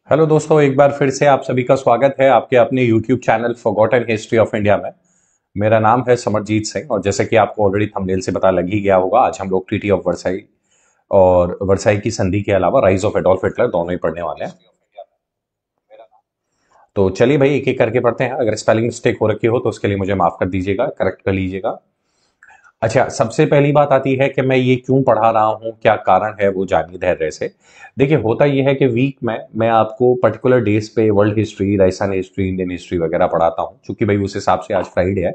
Hello दोस्तों, एक बार फिर से आप सभी का स्वागत है आपके अपने YouTube channel forgotten history of India में। मेरा नाम है समरजीत सिंह और जैसे कि आपको ऑलरेडी थंबनेल से पता लग ही गया होगा, आज हम लोग ट्रीटी ऑफ वर्साई और वर्साई की संधि के अलावा राइज ऑफ एडोल्फ हिटलर दोनों ही पढ़ने वाले हैं। तो चलिए भाई, एक एक करके पढ़ते हैं। अगर स्पेलिंग मिस्टेक हो रखी हो तो उसके लिए मुझे माफ कर दीजिएगा, करेक्ट कर लीजिएगा। अच्छा, सबसे पहली बात आती है कि मैं ये क्यों पढ़ा रहा हूँ, क्या कारण है, वो जानिए धैर्य से। देखिए, होता ये है कि वीक में मैं आपको पर्टिकुलर डेज पे world history, Rajasthan history, Indian history वगैरह पढ़ाता हूँ, क्योंकि भाई उस हिसाब से आज फ्राइडे है।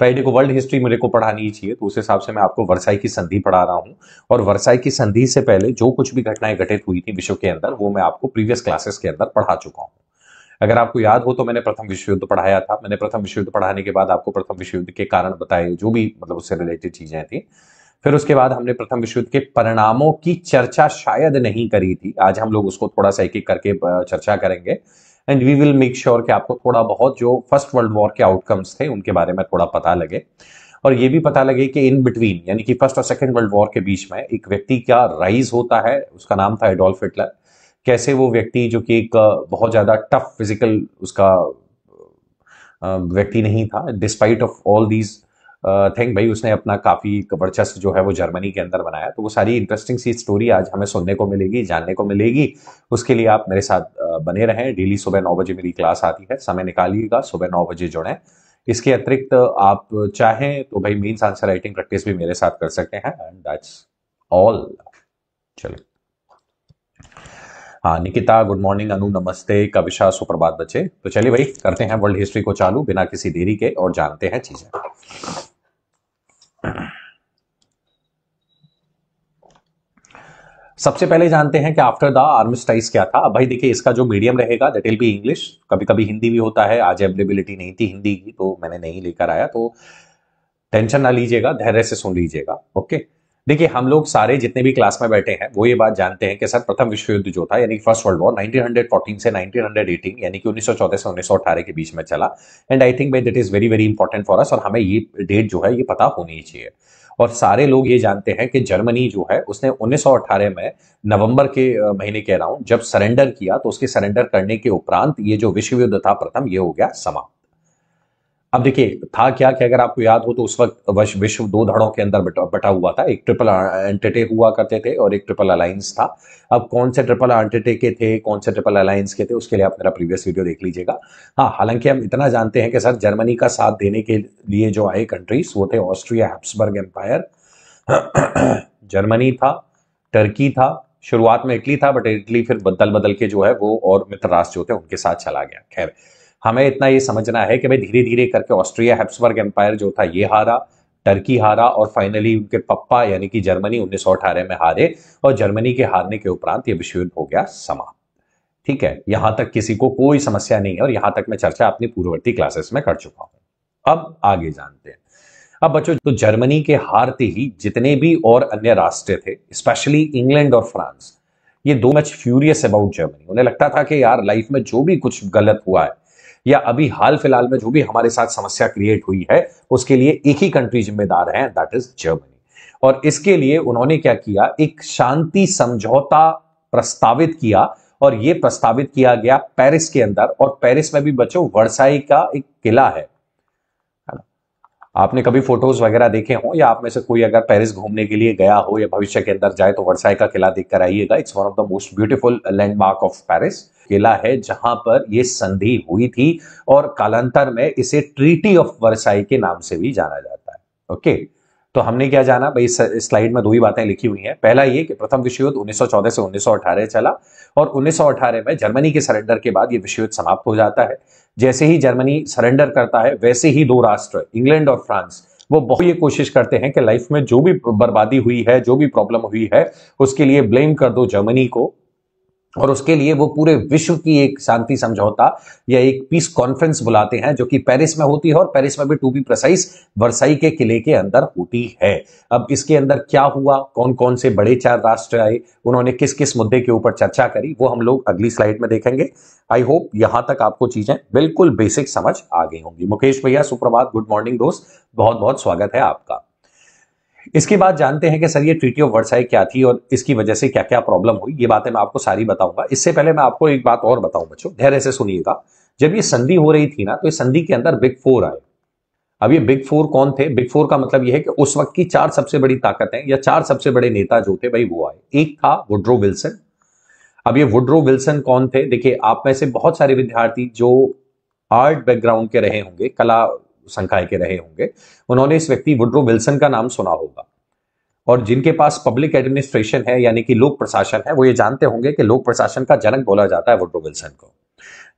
फ्राइडे को वर्ल्ड हिस्ट्री मेरे को पढ़ानी ही चाहिए, तो उस हिसाब से मैं आपको वर्साई की संधि पढ़ा रहा हूँ। और वर्साई की संधि से पहले जो कुछ भी घटनाएं घटित हुई थी विश्व के अंदर, वो मैं आपको प्रीवियस क्लासेस के अंदर पढ़ा चुका हूँ। अगर आपको याद हो तो मैंने प्रथम विश्व युद्ध पढ़ाया था। मैंने प्रथम विश्व युद्ध पढ़ाने के बाद आपको प्रथम विश्व युद्ध के कारण बताए, जो भी मतलब उससे रिलेटेड चीजें थी। फिर उसके बाद हमने प्रथम विश्व युद्ध के परिणामों की चर्चा शायद नहीं करी थी। आज हम लोग उसको थोड़ा सा एक एक करके चर्चा करेंगे। And we will make sure कि आपको थोड़ा बहुत जो फर्स्ट वर्ल्ड वॉर के आउटकम्स थे उनके बारे में थोड़ा पता लगे, और ये भी पता लगे कि इन बिटवीन, यानी कि फर्स्ट और सेकंड वर्ल्ड वॉर के बीच में एक व्यक्ति का राइज होता है, उसका नाम था एडोल्फ हिटलर। कैसे वो व्यक्ति, जो कि एक बहुत ज्यादा टफ फिजिकल उसका व्यक्ति नहीं था, despite of all these thing, भाई उसने अपना काफी वर्चस्व जो है वो जर्मनी के अंदर बनाया। तो वो सारी इंटरेस्टिंग सी स्टोरी आज हमें सुनने को मिलेगी, जानने को मिलेगी। उसके लिए आप मेरे साथ बने रहें। डेली सुबह 9 बजे मेरी क्लास आती है, समय निकालिएगा, सुबह 9 बजे जुड़ें। इसके अतिरिक्त आप चाहें तो भाई मीन्स आंसर राइटिंग प्रैक्टिस भी मेरे साथ कर सकते हैं, एंड दैट्स ऑल। चलिए। हाँ निकिता, गुड मॉर्निंग। अनु नमस्ते। कविशा सुप्रभात बच्चे। तो चलिए भाई, करते हैं वर्ल्ड हिस्ट्री को चालू बिना किसी देरी के और जानते हैं चीजें। सबसे पहले जानते हैं कि आफ्टर द आर्मिस्टाइज क्या था। अब भाई देखिए, इसका जो मीडियम रहेगा दैट विल बी इंग्लिश। कभी कभी हिंदी भी होता है, आज अवेलेबिलिटी नहीं थी हिंदी की तो मैंने नहीं लेकर आया, तो टेंशन ना लीजिएगा, धैर्य से सुन लीजिएगा। ओके। देखिए, हम लोग सारे जितने भी क्लास में बैठे हैं वो ये बात जानते हैं कि सर प्रथम विश्व युद्ध जो था, यानी फर्स्ट वर्ल्ड वॉर 1914 से 1918, यानी कि 1914 से 1918 के बीच में चला। एंड आई थिंक भाई that is very very important for us, और हमें ये डेट जो है ये पता होनी ही चाहिए। और सारे लोग ये जानते हैं कि जर्मनी जो है उसने 1918 में नवंबर के महीने के अराउंड जब सरेंडर किया, तो उसके सरेंडर करने के उपरांत ये जो विश्व युद्ध था प्रथम, ये हो गया समाप्त। अब देखिए, था क्या कि अगर आपको याद हो तो उस वक्त विश्व दो धड़ों के अंदर बटा हुआ था। एक ट्रिपल एंटिटे हुआ करते थे और एक ट्रिपल अलायंस था। अब कौन से ट्रिपल एंटिटे के थे, कौन से ट्रिपल अलायंस के थे, उसके लिए आप मेरा प्रीवियस वीडियो देख लीजिएगा। हाँ, हालांकि हम इतना जानते हैं कि सर जर्मनी का साथ देने के लिए जो आए कंट्रीज वो थे ऑस्ट्रिया हैप्सबर्ग एम्पायर, जर्मनी था, टर्की था, शुरुआत में इटली था, बट इटली फिर बदल बदल के जो है वो और मित्र राष्ट्र जो थे उनके साथ चला गया। खैर, हमें इतना ये समझना है कि भाई धीरे धीरे करके ऑस्ट्रिया हैप्सबर्ग एम्पायर जो था ये हारा, टर्की हारा, और फाइनली उनके पप्पा यानी कि जर्मनी 1918 में हारे। और जर्मनी के हारने के उपरांत ये विश्व युद्ध हो गया समाप्त। ठीक है, यहां तक किसी को कोई समस्या नहीं है, और यहां तक मैं चर्चा अपनी पूर्ववर्ती क्लासेस में कर चुका हूं। अब आगे जानते हैं। अब बच्चों, तो जर्मनी के हारते ही जितने भी और अन्य राष्ट्र थे, स्पेशली इंग्लैंड और फ्रांस, ये दो मच फ्यूरियस अबाउट जर्मनी। उन्हें लगता था कि यार लाइफ में जो भी कुछ गलत हुआ है, या अभी हाल फिलहाल में जो भी हमारे साथ समस्या क्रिएट हुई है, उसके लिए एक ही कंट्री जिम्मेदार है, दैट इज जर्मनी। और इसके लिए उन्होंने क्या किया, एक शांति समझौता प्रस्तावित किया, और यह प्रस्तावित किया गया पेरिस के अंदर। और पेरिस में भी बच्चों वर्साई का एक किला है। आपने कभी फोटोज वगैरह देखे हो, या आप में से कोई अगर पेरिस घूमने के लिए गया हो या भविष्य के अंदर जाए, तो वर्साई का किला देखकर आइएगा। It's one of the most beautiful landmark of Paris. किला है जहां पर यह संधि हुई थी, और कालांतर में इसे ट्रीटी ऑफ वर्साई के नाम से भी जाना जाता है। ओके। तो हमने क्या जाना भाई, इस स्लाइड में दो ही बातें लिखी हुई हैं। पहला ये कि प्रथम विश्व युद्ध 1914 से 1918 चला, और 1918 में जर्मनी के सरेंडर के बाद यह विश्व युद्ध समाप्त हो जाता है। जैसे ही जर्मनी सरेंडर करता है, वैसे ही दो राष्ट्र इंग्लैंड और फ्रांस, वो बहुत ये कोशिश करते हैं कि लाइफ में जो भी बर्बादी हुई है, जो भी प्रॉब्लम हुई है, उसके लिए ब्लेम कर दो जर्मनी को। और उसके लिए वो पूरे विश्व की एक शांति समझौता या एक पीस कॉन्फ्रेंस बुलाते हैं, जो कि पेरिस में होती है, और पेरिस में भी टू बी प्रिसाइज वर्साई के किले के अंदर होती है। अब इसके अंदर क्या हुआ, कौन कौन से बड़े चार राष्ट्र आए, उन्होंने किस किस मुद्दे के ऊपर चर्चा करी, वो हम लोग अगली स्लाइड में देखेंगे। आई होप यहां तक आपको चीजें बिल्कुल बेसिक समझ आ गई होंगी। मुकेश भैया सुप्रभात, गुड मॉर्निंग दोस्त, बहुत बहुत स्वागत है आपका। इसके बाद जानते हैं कि सर ये ट्रीटी ऑफ वर्साई क्या थी और इसकी वजह से क्या क्या प्रॉब्लम हुई। ये बातें मैं आपको सारी बताऊंगा। इससे पहले मैं आपको एक बात और बताऊं बच्चों, धैर्य से सुनिएगा। जब ये संधि हो रही थी ना, तो इस संधि के अंदर बिग फोर आए। अब ये बिग फोर कौन थे? बिग फोर का मतलब ये है कि उस वक्त की चार सबसे बड़ी ताकतें या चार सबसे बड़े नेता जो थे भाई वो आए। एक था वुड्रो विल्सन। अब ये वुड्रो विल्सन कौन थे? देखिए, आप में से बहुत सारे विद्यार्थी जो आर्ट बैकग्राउंड के रहे होंगे, कला संकाय के रहे होंगे, उन्होंने इस व्यक्ति वुड्रो विल्सन का नाम सुना होगा। और जिनके पास पब्लिक एडमिनिस्ट्रेशन है यानी कि लोक प्रशासन है, वो ये जानते होंगे कि लोक प्रशासन का जनक बोला जाता है वुड्रो विल्सन को।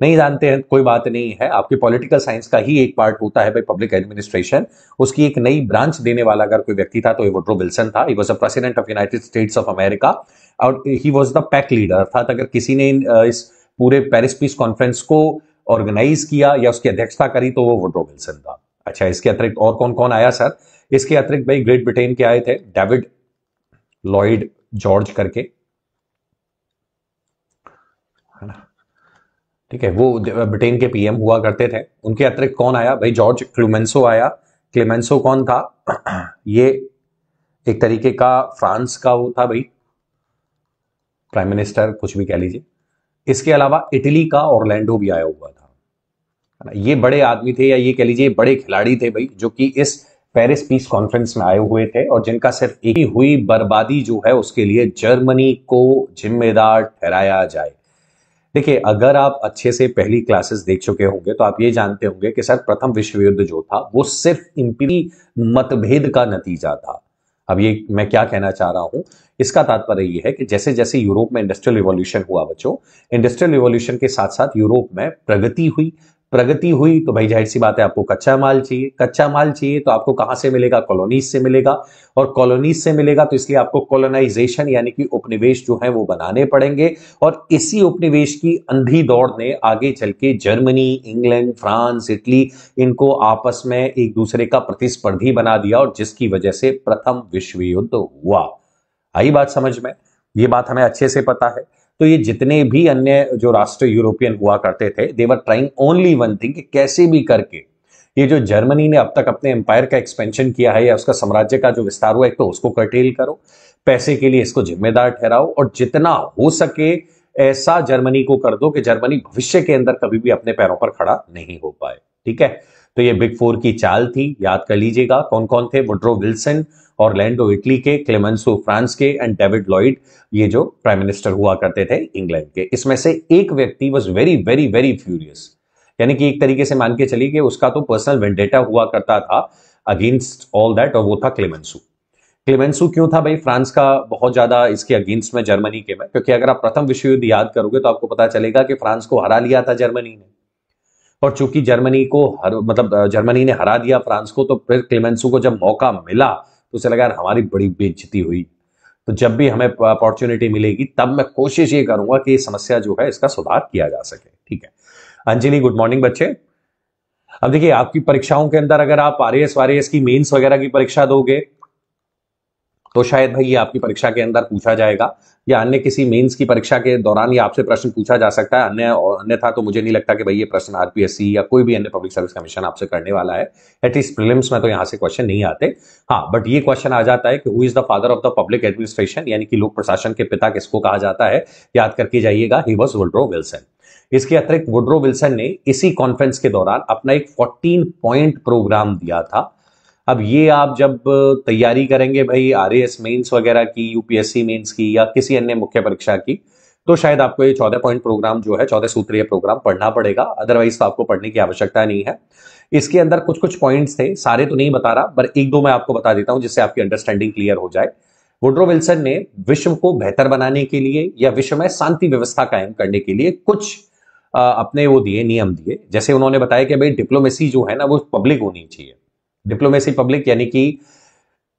नहीं जानते हैं कोई बात नहीं है, आपकी पॉलिटिकल साइंस का ही एक पार्ट होता है भाई पब्लिक एडमिनिस्ट्रेशन। उसकी एक नई ब्रांच देने वाला अगर कोई व्यक्ति था तो ये वुड्रो विल्सन था। He was a president of United States of America और he was the pack leader, अर्थात अगर किसी ने इस पूरे पेरिस पीस कॉन्फ्रेंस को ऑर्गेनाइज किया या उसकी अध्यक्षता करी तो वो वुड्रो विल्सन था। अच्छा, इसके अतिरिक्त और कौन कौन आया सर? इसके अतिरिक्त भाई ग्रेट ब्रिटेन के आए थे डेविड लॉयड जॉर्ज करके, है ना? ठीक है, वो ब्रिटेन के पीएम हुआ करते थे। उनके अतिरिक्त कौन आया भाई? जॉर्ज क्लेमेंसो आया। क्लेमेंसो कौन था? ये एक तरीके का फ्रांस का वो था भाई, प्राइम मिनिस्टर कुछ भी कह लीजिए। इसके अलावा इटली का ऑरलैंडो भी आया हुआ था, है ना? ये बड़े आदमी थे या ये कह लीजिए बड़े खिलाड़ी थे भाई, जो कि इस पेरिस पीस कॉन्फ्रेंस में आए हुए थे और जिनका सिर्फ एक ही हुई बर्बादी जो है उसके लिए जर्मनी को जिम्मेदार ठहराया जाए। देखिए, अगर आप अच्छे से पहली क्लासेस देख चुके होंगे तो आप ये जानते होंगे कि सर प्रथम विश्व युद्ध जो था वो सिर्फ इंपीरी मतभेद का नतीजा था। अब ये मैं क्या कहना चाह रहा हूं, इसका तात्पर्य ये है कि जैसे जैसे यूरोप में इंडस्ट्रियल रिवॉल्यूशन हुआ बच्चों, इंडस्ट्रियल रिवॉल्यूशन के साथ साथ यूरोप में प्रगति हुई। प्रगति हुई तो भाई जाहिर सी बात है आपको कच्चा माल चाहिए। कच्चा माल चाहिए तो आपको कहां से मिलेगा? कॉलोनीज से मिलेगा। और कॉलोनीज से मिलेगा तो इसलिए आपको कॉलोनाइजेशन यानी कि उपनिवेश जो है वो बनाने पड़ेंगे। और इसी उपनिवेश की अंधी दौड़ ने आगे चल के जर्मनी, इंग्लैंड, फ्रांस, इटली, इनको आपस में एक दूसरे का प्रतिस्पर्धी बना दिया और जिसकी वजह से प्रथम विश्व युद्ध हुआ। आई बात समझ में? ये बात हमें अच्छे से पता है। तो ये जितने भी अन्य जो राष्ट्र यूरोपियन हुआ करते थे, they were trying only one thing कि कैसे भी करके ये जो जर्मनी ने अब तक अपने एम्पायर का एक्सपेंशन किया है या उसका साम्राज्य का जो विस्तार हुआ है, तो उसको कर्टेल करो, पैसे के लिए इसको जिम्मेदार ठहराओ और जितना हो सके ऐसा जर्मनी को कर दो कि जर्मनी भविष्य के अंदर कभी भी अपने पैरों पर खड़ा नहीं हो पाए। ठीक है, तो ये बिग फोर की चाल थी, याद कर लीजिएगा कौन कौन थे? वुड्रो विल्सन, ऑरलैंडो इटली के, क्लेमेंसो फ्रांस के एंड डेविड लॉयड ये जो प्राइम मिनिस्टर हुआ करते थे इंग्लैंड के। इसमें से एक व्यक्ति was very very very furious, यानी कि एक तरीके से मान के चलिए कि उसका तो पर्सनल वेंडेटा हुआ करता था अगेंस्ट ऑल दैट, और वो था क्लेमेंसो। क्लेमेंसो क्यों था भाई फ्रांस का बहुत ज्यादा इसके अगेंस्ट में जर्मनी के में? क्योंकि अगर आप प्रथम विश्व युद्ध याद करोगे तो आपको पता चलेगा कि फ्रांस को हरा लिया था जर्मनी ने, और चूंकि जर्मनी को जर्मनी ने हरा दिया फ्रांस को, तो फिर क्लेमेंसो को जब मौका मिला तो उसे लगा यार हमारी बड़ी बेइज्जती हुई, तो जब भी हमें अपॉर्चुनिटी मिलेगी तब मैं कोशिश ये करूंगा कि समस्या जो है इसका सुधार किया जा सके। ठीक है, अंजलि गुड मॉर्निंग बच्चे। अब देखिए, आपकी परीक्षाओं के अंदर अगर आप आरएएस वारएएस की मेंस वगैरह की परीक्षा दोगे तो शायद भाई ये आपकी परीक्षा के अंदर पूछा जाएगा, या अन्य किसी मेंस की परीक्षा के दौरान ये आपसे प्रश्न पूछा जा सकता है। अन्यथा तो मुझे नहीं लगता कि भाई ये प्रश्न आरपीएससी या कोई भी अन्य पब्लिक सर्विस कमीशन आपसे करने वाला है। एटलीस्ट प्रीलिम्स में तो यहां से क्वेश्चन नहीं आते। हाँ, बट ये क्वेश्चन आ जाता है कि who is the father of the public administration, यानी कि लोक प्रशासन के पिता किसको कहा जाता है? याद करके जाइएगा, ही वाज वुड्रो विल्सन। इसके अतिरिक्त वुड्रो विल्सन ने इसी कॉन्फ्रेंस के दौरान अपना एक 14 पॉइंट प्रोग्राम दिया था। अब ये आप जब तैयारी करेंगे भाई आरएएस मेंस वगैरह की, यूपीएससी मेंस की या किसी अन्य मुख्य परीक्षा की, तो शायद आपको ये 14 पॉइंट प्रोग्राम जो है 14 सूत्रीय प्रोग्राम पढ़ना पड़ेगा, अदरवाइज तो आपको पढ़ने की आवश्यकता नहीं है। इसके अंदर कुछ कुछ पॉइंट्स थे, सारे तो नहीं बता रहा, पर एक दो मैं आपको बता देता हूं जिससे आपकी अंडरस्टैंडिंग क्लियर हो जाए। वुड्रो विल्सन ने विश्व को बेहतर बनाने के लिए या विश्व में शांति व्यवस्था कायम करने के लिए कुछ अपने वो दिए, नियम दिए। जैसे उन्होंने बताया कि भाई डिप्लोमेसी जो है ना वो पब्लिक होनी चाहिए। डिप्लोमेसी पब्लिक यानी कि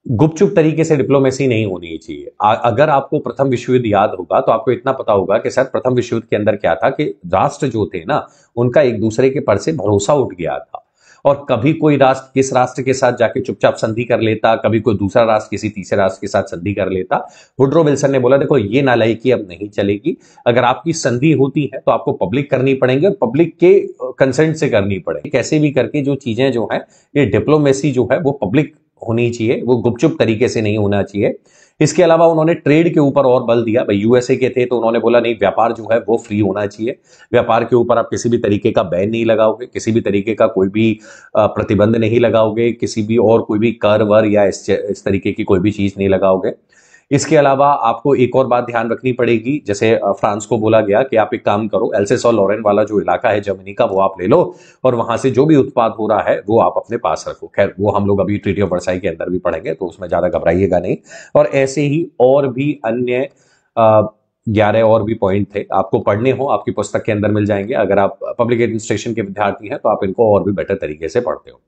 गुपचुप तरीके से डिप्लोमेसी नहीं होनी चाहिए। अगर आपको प्रथम विश्व युद्ध याद होगा तो आपको इतना पता होगा कि शायद प्रथम विश्व युद्ध के अंदर क्या था कि राष्ट्र जो थे ना उनका एक दूसरे के पर से भरोसा उठ गया था, और कभी कोई राष्ट्र किस राष्ट्र के साथ जाके चुपचाप संधि कर लेता, कभी कोई दूसरा राष्ट्र किसी तीसरे राष्ट्र के साथ संधि कर लेता। वुड्रो विल्सन ने बोला देखो ये नालायकी अब नहीं चलेगी, अगर आपकी संधि होती है तो आपको पब्लिक करनी पड़ेंगी और पब्लिक के कंसेंट से करनी पड़ेगी। कैसे भी करके जो चीजें जो है ये डिप्लोमेसी जो है वो पब्लिक होनी चाहिए, वो गुपचुप तरीके से नहीं होना चाहिए। इसके अलावा उन्होंने ट्रेड के ऊपर और बल दिया। भाई यूएसए के थे तो उन्होंने बोला नहीं, व्यापार जो है वो फ्री होना चाहिए, व्यापार के ऊपर आप किसी भी तरीके का बैन नहीं लगाओगे, किसी भी तरीके का कोई भी प्रतिबंध नहीं लगाओगे, किसी भी और कोई भी कर वर या इस तरीके की कोई भी चीज नहीं लगाओगे। इसके अलावा आपको एक और बात ध्यान रखनी पड़ेगी, जैसे फ्रांस को बोला गया कि आप एक काम करो, एल्सेस और लॉरेन वाला जो इलाका है जर्मनी का वो आप ले लो और वहां से जो भी उत्पाद हो रहा है वो आप अपने पास रखो। खैर वो हम लोग अभी ट्रीटी ऑफ वर्साई के अंदर भी पढ़ेंगे तो उसमें ज्यादा घबराइएगा नहीं। और ऐसे ही और भी अन्य 11 और भी पॉइंट थे, आपको पढ़ने हो आपकी पुस्तक के अंदर मिल जाएंगे। अगर आप पब्लिक एडमिनिस्ट्रेशन के विद्यार्थी हैं तो आप इनको और भी बेटर तरीके से पढ़ते हो।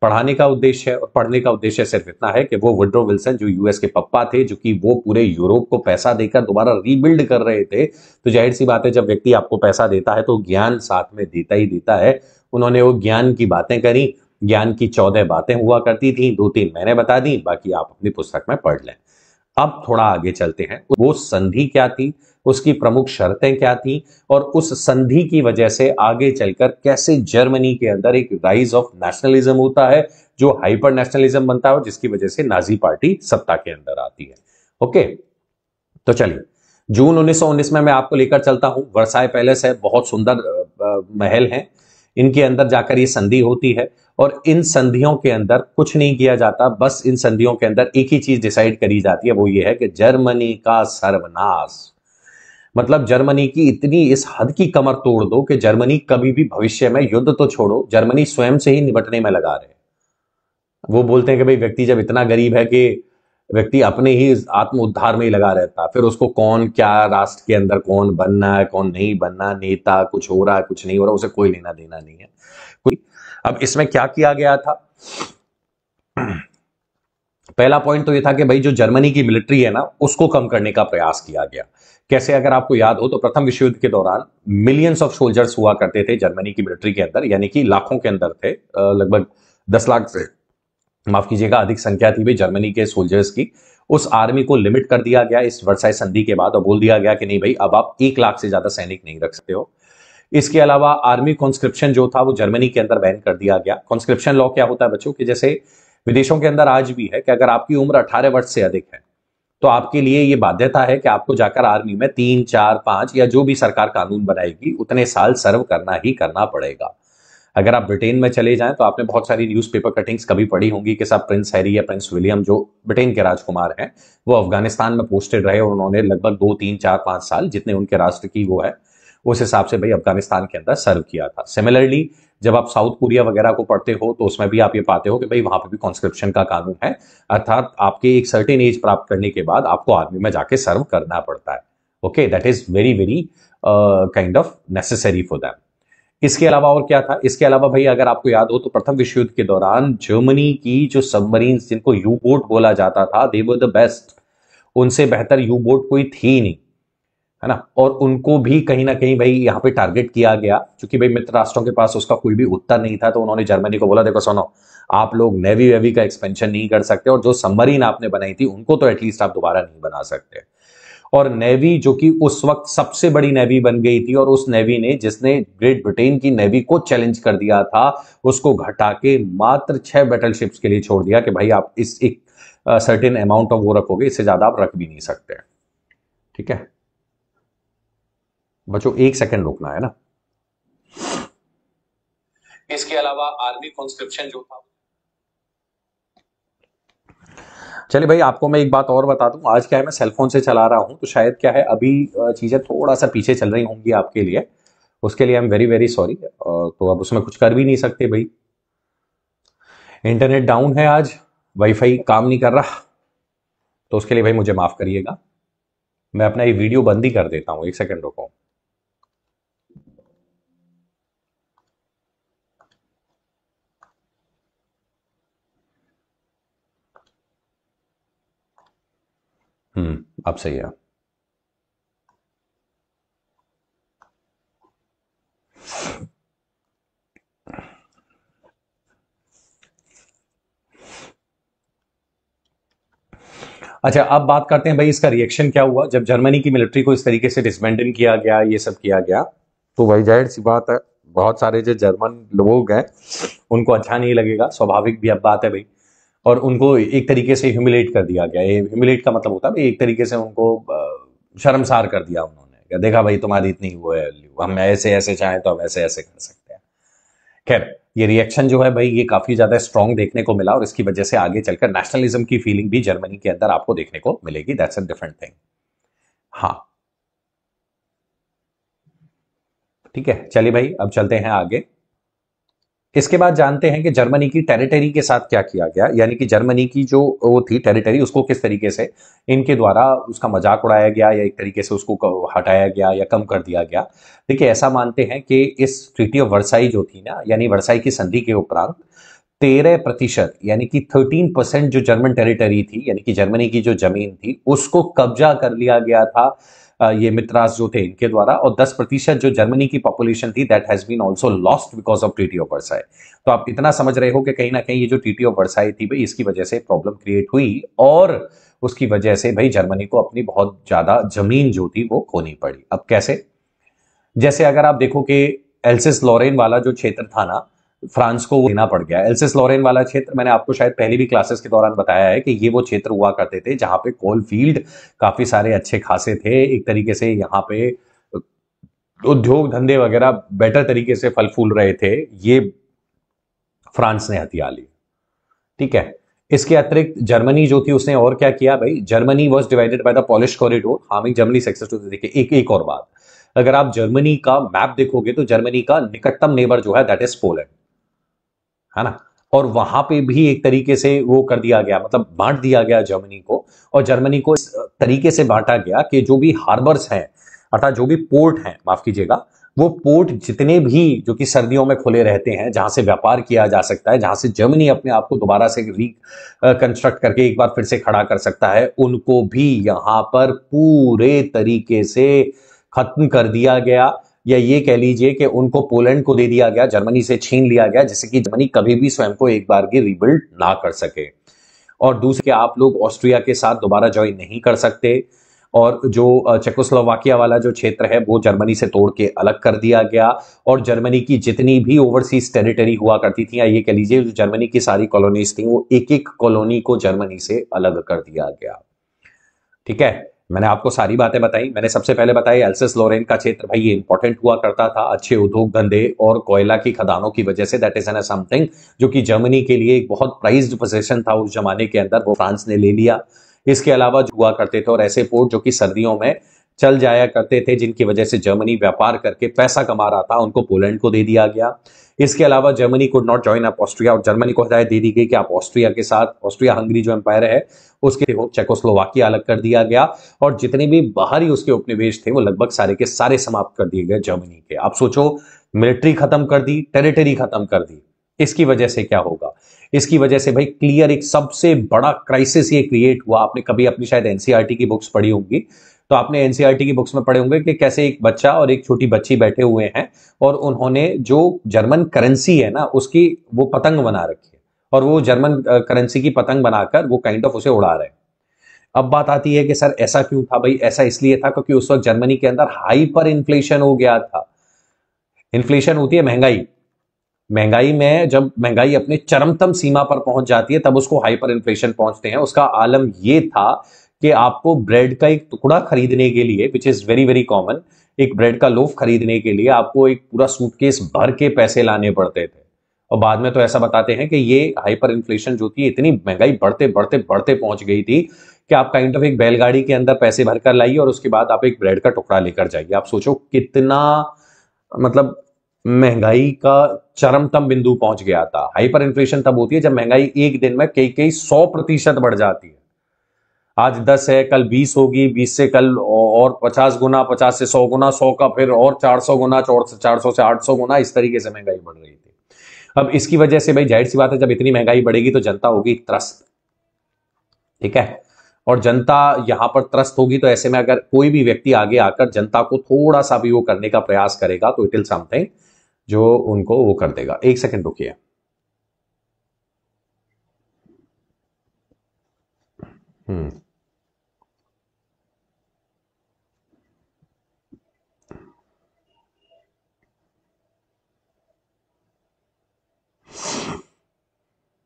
पढ़ाने का उद्देश्य है और पढ़ने का उद्देश्य सिर्फ इतना है कि वो वुडरो विल्सन जो यूएस के पप्पा थे, जो कि वो पूरे यूरोप को पैसा देकर दोबारा रीबिल्ड कर रहे थे, तो जाहिर सी बात है जब व्यक्ति आपको पैसा देता है तो ज्ञान साथ में देता ही देता है। उन्होंने वो ज्ञान की बातें करी, ज्ञान की 14 बातें हुआ करती थी, 2-3 मैंने बता दी, बाकी आप अपनी पुस्तक में पढ़ लें। अब थोड़ा आगे चलते हैं, वो संधि क्या थी, उसकी प्रमुख शर्तें क्या थी, और उस संधि की वजह से आगे चलकर कैसे जर्मनी के अंदर एक राइज ऑफ नेशनलिज्म होता है, जो हाइपर नेशनलिज्म बनता है, जिसकी वजह से नाजी पार्टी सत्ता के अंदर आती है। ओके, तो चलिए जून 1919 में मैं आपको लेकर चलता हूं। वर्साई पैलेस है, बहुत सुंदर महल है, इनके अंदर जाकर ये संधि होती है और इन संधियों के अंदर कुछ नहीं किया जाता, बस इन संधियों के अंदर एक ही चीज डिसाइड करी जाती है, वो ये है कि जर्मनी का सर्वनाश। मतलब जर्मनी की इतनी इस हद की कमर तोड़ दो कि जर्मनी कभी भी भविष्य में, युद्ध तो छोड़ो, जर्मनी स्वयं से ही निपटने में लगा रहे। वो बोलते हैं कि भाई व्यक्ति जब इतना गरीब है कि व्यक्ति अपने ही आत्म उद्धार में ही लगा रहता, फिर उसको कौन क्या राष्ट्र के अंदर कौन बनना है कौन नहीं बनना, नेता कुछ हो रहा है कुछ नहीं हो रहा, उसे कोई लेना देना नहीं है कोई। अब इसमें क्या किया गया था, पहला पॉइंट तो ये था कि भाई जो जर्मनी की मिलिट्री है ना उसको कम करने का प्रयास किया गया। कैसे, अगर आपको याद हो तो प्रथम विश्व युद्ध के दौरान मिलियंस ऑफ सोल्जर्स हुआ करते थे जर्मनी की मिलिट्री के अंदर, यानी कि लाखों के अंदर थे, लगभग 10 लाख से माफ कीजिएगा अधिक संख्या थी भाई जर्मनी के सोल्जर्स की। उस आर्मी को लिमिट कर दिया गया इस वर्साई संधि के बाद और बोल दिया गया कि नहीं भाई अब आप 1 लाख से ज्यादा सैनिक नहीं रख सकते हो। इसके अलावा आर्मी कॉन्स्क्रिप्शन जो था वो जर्मनी के अंदर बैन कर दिया गया। कॉन्स्क्रिप्शन लॉ क्या होता है बच्चों, कि जैसे विदेशों के अंदर आज भी है कि अगर आपकी उम्र 18 वर्ष से अधिक है तो आपके लिए यह बाध्यता है कि आपको जाकर आर्मी में 3, 4, 5 या जो भी सरकार कानून बनाएगी उतने साल सर्व करना ही करना पड़ेगा। अगर आप ब्रिटेन में चले जाएं तो आपने बहुत सारी न्यूज़पेपर कटिंग्स कभी पढ़ी होंगी कि सब प्रिंस हैरी या प्रिंस विलियम जो ब्रिटेन के राजकुमार हैं वो अफगानिस्तान में पोस्टेड रहे और उन्होंने लगभग 2, 3, 4, 5 साल जितने उनके राष्ट्र की वो है उस हिसाब से भाई अफगानिस्तान के अंदर सर्व किया था। सिमिलरली जब आप साउथ कोरिया वगैरह को पढ़ते हो तो उसमें भी आप ये पाते हो कि भाई वहां पर भी कॉन्स्क्रिप्शन का कानून है, अर्थात आपके एक सर्टेन एज प्राप्त करने के बाद आपको आर्मी में जाके सर्व करना पड़ता है। Okay, that is very very kind of necessary for them. इसके अलावा और क्या था, इसके अलावा भाई अगर आपको याद हो तो प्रथम विश्व युद्ध के दौरान जर्मनी की जो सबमरीन जिनको यू बोट बोला जाता था, दे वर द बेस्ट, उनसे बेहतर यू बोट कोई थी नहीं, है ना। और उनको भी कहीं ना कहीं भाई यहाँ पे टारगेट किया गया, क्योंकि भाई मित्र राष्ट्रों के पास उसका कोई भी उत्तर नहीं था, तो उन्होंने जर्मनी को बोला देखो सुनो, आप लोग नेवी वेवी का एक्सपेंशन नहीं कर सकते और जो सबमरीन आपने बनाई थी उनको तो एटलीस्ट आप दोबारा नहीं बना सकते। और नेवी जो कि उस वक्त सबसे बड़ी नेवी बन गई थी और उस नेवी ने जिसने ग्रेट ब्रिटेन की नेवी को चैलेंज कर दिया था उसको घटा के मात्र 6 बैटलशिप्स के लिए छोड़ दिया कि भाई आप इस एक सर्टेन अमाउंट ऑफ वो रखोगे, इससे ज्यादा आप रख भी नहीं सकते। ठीक है बच्चों, 1 सेकंड रुकना है ना। इसके अलावा आर्मी कॉन्स्क्रिप्शन जो था, चलिए भाई आपको मैं एक बात और बता दूं, आज क्या है मैं सेलफोन से चला रहा हूं तो शायद क्या है अभी चीजें थोड़ा सा पीछे चल रही होंगी आपके लिए, उसके लिए I am very very sorry. तो अब उसमें कुछ कर भी नहीं सकते भाई, इंटरनेट डाउन है, आज वाईफाई काम नहीं कर रहा, तो उसके लिए भाई मुझे माफ करिएगा। मैं अपना ये वीडियो बंद ही कर देता हूं, 1 सेकंड रुको। अब सही है। अच्छा अब बात करते हैं भाई इसका रिएक्शन क्या हुआ जब जर्मनी की मिलिट्री को इस तरीके से डिसमेंटल किया गया, ये सब किया गया। तो भाई जाहिर सी बात है बहुत सारे जो जर्मन लोग हैं उनको अच्छा नहीं लगेगा, स्वाभाविक भी अब बात है भाई। और उनको एक तरीके से ह्यूमिलेट कर दिया गया। ये ह्यूमिलेट का मतलब होता है भाई, एक तरीके से उनको शर्मसार कर दिया उन्होंने, क्या देखा भाई तुम्हारी इतनी वो है, हम ऐसे ऐसे चाहें तो हम ऐसे ऐसे कर सकते हैं। खैर, ये रिएक्शन जो है भाई ये काफी ज्यादा स्ट्रांग देखने को मिला, और इसकी वजह से आगे चलकर नेशनलिज्म की फीलिंग भी जर्मनी के अंदर आपको देखने को मिलेगी। That's a different thing. हाँ, ठीक है, चलिए भाई अब चलते हैं आगे। इसके बाद जानते हैं कि जर्मनी की टेरिटरी के साथ क्या किया गया, यानी कि जर्मनी की जो वो थी टेरिटरी, उसको किस तरीके से इनके द्वारा उसका मजाक उड़ाया गया, या एक तरीके से उसको हटाया गया या कम कर दिया गया। देखिए, ऐसा मानते हैं कि इस ट्रीटी ऑफ वर्साई जो थी ना, यानी वर्साई की संधि के उपरांत 13% यानी कि 13% जो जर्मन टेरिटरी थी, यानी कि जर्मनी की जो जमीन थी, उसको कब्जा कर लिया गया था ये मित्रास जो थे इनके द्वारा, और 10% जो जर्मनी की पॉपुलेशन थी that has been also lost because of treaty of Versailles. तो आप इतना समझ रहे हो कि कहीं ना कहीं ये जो ट्रीटी ऑफ वर्साई थी भाई, इसकी वजह से प्रॉब्लम क्रिएट हुई, और उसकी वजह से भाई जर्मनी को अपनी बहुत ज्यादा जमीन जो थी वो खोनी पड़ी। अब कैसे? जैसे अगर आप देखो कि एल्सिस लॉरेन वाला जो क्षेत्र था ना, फ्रांस को वो देना पड़ गया। एल्सिस लॉरेन वाला क्षेत्र मैंने आपको शायद पहली भी क्लासेस के दौरान बताया है कि ये वो क्षेत्र हुआ करते थे जहां पे कोल फील्ड काफी सारे अच्छे खासे थे, एक तरीके से यहाँ पे उद्योग धंधे वगैरह बेटर तरीके से फल फूल रहे थे, ये फ्रांस ने हथिया ली। ठीक है। इसके अतिरिक्त जर्मनी जो थी उसने और क्या किया भाई, Germany was divided by the Polish corridor harming Germany success too. देखिए, एक और बात, अगर आप जर्मनी का मैप देखोगे तो जर्मनी का निकटतम नेबर जो है दैट इज पोलैंड, है ना। और वहां पे भी एक तरीके से वो कर दिया गया, मतलब बांट दिया गया जर्मनी को। और जर्मनी को इस तरीके से बांटा गया कि जो भी हार्बर्स हैं, अर्थात जो भी पोर्ट हैं, माफ कीजिएगा, वो पोर्ट जितने भी जो कि सर्दियों में खुले रहते हैं, जहां से व्यापार किया जा सकता है, जहां से जर्मनी अपने आप को दोबारा से रिकंस्ट्रक्ट करके एक बार फिर से खड़ा कर सकता है, उनको भी यहां पर पूरे तरीके से खत्म कर दिया गया। या ये कह लीजिए कि उनको पोलैंड को दे दिया गया, जर्मनी से छीन लिया गया, जिससे कि जर्मनी कभी भी स्वयं को एक बार की रिबिल्ड ना कर सके। और दूसरे, आप लोग ऑस्ट्रिया के साथ दोबारा ज्वाइन नहीं कर सकते। और जो चेकोस्लोवाकिया वाला जो क्षेत्र है वो जर्मनी से तोड़ के अलग कर दिया गया। और जर्मनी की जितनी भी ओवरसीज टेरिटरी हुआ करती थी, या ये कह लीजिए जो जर्मनी की सारी कॉलोनीज थी, वो एक एक कॉलोनी को जर्मनी से अलग कर दिया गया। ठीक है। मैंने आपको सारी बातें बताई। मैंने सबसे पहले बताई एल्सिस लोरेन का क्षेत्र भाई ये इंपॉर्टेंट हुआ करता था अच्छे उद्योग धंधे और कोयला की खदानों की वजह से, दैट इज एन समथिंग जो कि जर्मनी के लिए एक बहुत प्राइज्ड पोजीशन था उस जमाने के अंदर, वो फ्रांस ने ले लिया। इसके अलावा जो हुआ करते थे और ऐसे पोर्ट जो कि सर्दियों में चल जाया करते थे, जिनकी वजह से जर्मनी व्यापार करके पैसा कमा रहा था, उनको पोलैंड को दे दिया गया। इसके अलावा Germany could not join up Austria, और जर्मनी को हिदायत दे दी गई कि आप ऑस्ट्रिया के साथ, ऑस्ट्रिया हंगरी जो एम्पायर है उसके चेकोस्लोवाकिया अलग कर दिया गया। और जितने भी बाहरी उसके उपनिवेश थे वो लगभग सारे के सारे समाप्त कर दिए गए जर्मनी के। आप सोचो, मिलिट्री खत्म कर दी, टेरिटरी खत्म कर दी, इसकी वजह से क्या होगा? इसकी वजह से भाई क्लियर एक सबसे बड़ा क्राइसिस ये क्रिएट हुआ। आपने कभी अपनी शायद एनसीईआरटी की बुक्स पढ़ी होंगी, तो आपने एनसीईआरटी की बुक्स में पढ़े होंगे कि कैसे एक बच्चा और एक छोटी बच्ची बैठे हुए हैं, और उन्होंने जो जर्मन करेंसी है ना उसकी वो पतंग बना रखी है, और वो जर्मन करेंसी की पतंग बनाकर वो काइंड ऑफ उसे उड़ा रहे हैं। अब बात आती है कि सर ऐसा क्यों था भाई? ऐसा इसलिए था क्योंकि उस वक्त जर्मनी के अंदर हाइपर इन्फ्लेशन हो गया था। इन्फ्लेशन होती है महंगाई, महंगाई में जब महंगाई अपने चरमतम सीमा पर पहुंच जाती है तब उसको हाइपर इन्फ्लेशन पहुंचते हैं। उसका आलम यह था कि आपको ब्रेड का एक टुकड़ा खरीदने के लिए, which is very very common, एक ब्रेड का लोफ खरीदने के लिए आपको एक पूरा सूटकेस भर के पैसे लाने पड़ते थे। और बाद में तो ऐसा बताते हैं कि ये हाइपर इन्फ्लेशन जो थी, इतनी महंगाई बढ़ते बढ़ते बढ़ते पहुंच गई थी कि आप काइंड ऑफ एक बैलगाड़ी के अंदर पैसे भरकर लाइए और उसके बाद आप एक ब्रेड का टुकड़ा लेकर जाइए। आप सोचो कितना, मतलब महंगाई का चरमतम बिंदु पहुंच गया था। हाइपर इन्फ्लेशन तब होती है जब महंगाई एक दिन में कई कई 100% बढ़ जाती है। आज 10 है, कल 20 होगी, 20 से कल और 50 गुना, 50 से 100 गुना, 100 का फिर और 400 गुना, 400 से 800 गुना, इस तरीके से महंगाई बढ़ रही थी। अब इसकी वजह से भाई जाहिर सी बात है, जब इतनी महंगाई बढ़ेगी तो जनता होगी त्रस्त। ठीक है। और जनता यहां पर त्रस्त होगी, तो ऐसे में अगर कोई भी व्यक्ति आगे आकर जनता को थोड़ा सा भी वो करने का प्रयास करेगा तो इट विल समथिंग जो उनको वो कर देगा। एक सेकंड रुकिए। हम्म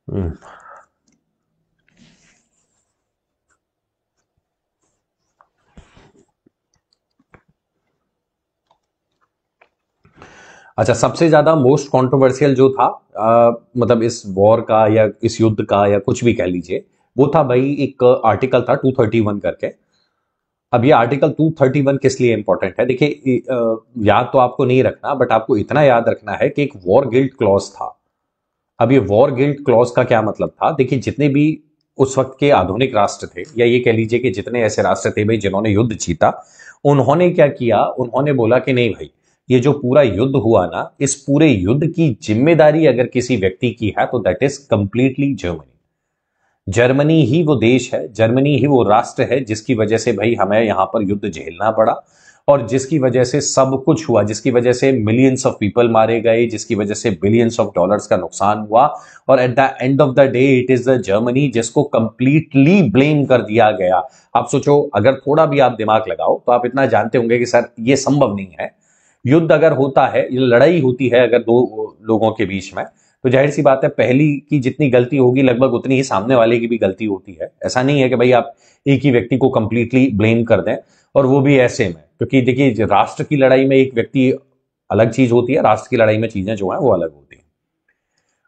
हम्म अच्छा, सबसे ज्यादा मोस्ट कंट्रोवर्शियल जो था मतलब इस वॉर का या इस युद्ध का या कुछ भी कह लीजिए, वो था भाई एक आर्टिकल था 231 करके। अब ये आर्टिकल 231 किस लिए इंपॉर्टेंट है, देखिए याद तो आपको नहीं रखना, बट आपको इतना याद रखना है कि एक वॉर गिल्ट क्लॉज था। अब ये वॉर गिल्ट क्लॉज का क्या मतलब था, देखिए जितने भी उस वक्त के आधुनिक राष्ट्र थे, या ये कह लीजिए कि जितने ऐसे राष्ट्र थे भाई जिन्होंने युद्ध जीता, उन्होंने क्या किया, उन्होंने बोला कि नहीं भाई, ये जो पूरा युद्ध हुआ ना, इस पूरे युद्ध की जिम्मेदारी अगर किसी व्यक्ति की है तो that is completely Germany. Germany ही वो देश है, जर्मनी ही वो राष्ट्र है जिसकी वजह से भाई हमें यहां पर युद्ध झेलना पड़ा, और जिसकी वजह से सब कुछ हुआ, जिसकी वजह से मिलियंस ऑफ पीपल मारे गए, जिसकी वजह से बिलियंस ऑफ डॉलर्स का नुकसान हुआ। और at the end of the day it is the Germany जिसको कंप्लीटली ब्लेम कर दिया गया। आप सोचो, अगर थोड़ा भी आप दिमाग लगाओ तो आप इतना जानते होंगे कि सर ये संभव नहीं है। युद्ध अगर होता है, ये लड़ाई होती है अगर दो लोगों के बीच में, तो जाहिर सी बात है पहली की जितनी गलती होगी लगभग उतनी ही सामने वाले की भी गलती होती है। ऐसा नहीं है कि भाई आप एक ही व्यक्ति को कंप्लीटली ब्लेम कर दें, और वो भी ऐसे में, क्योंकि देखिए राष्ट्र की लड़ाई में एक व्यक्ति अलग चीज होती है, राष्ट्र की लड़ाई में चीजें जो है वो अलग होती है।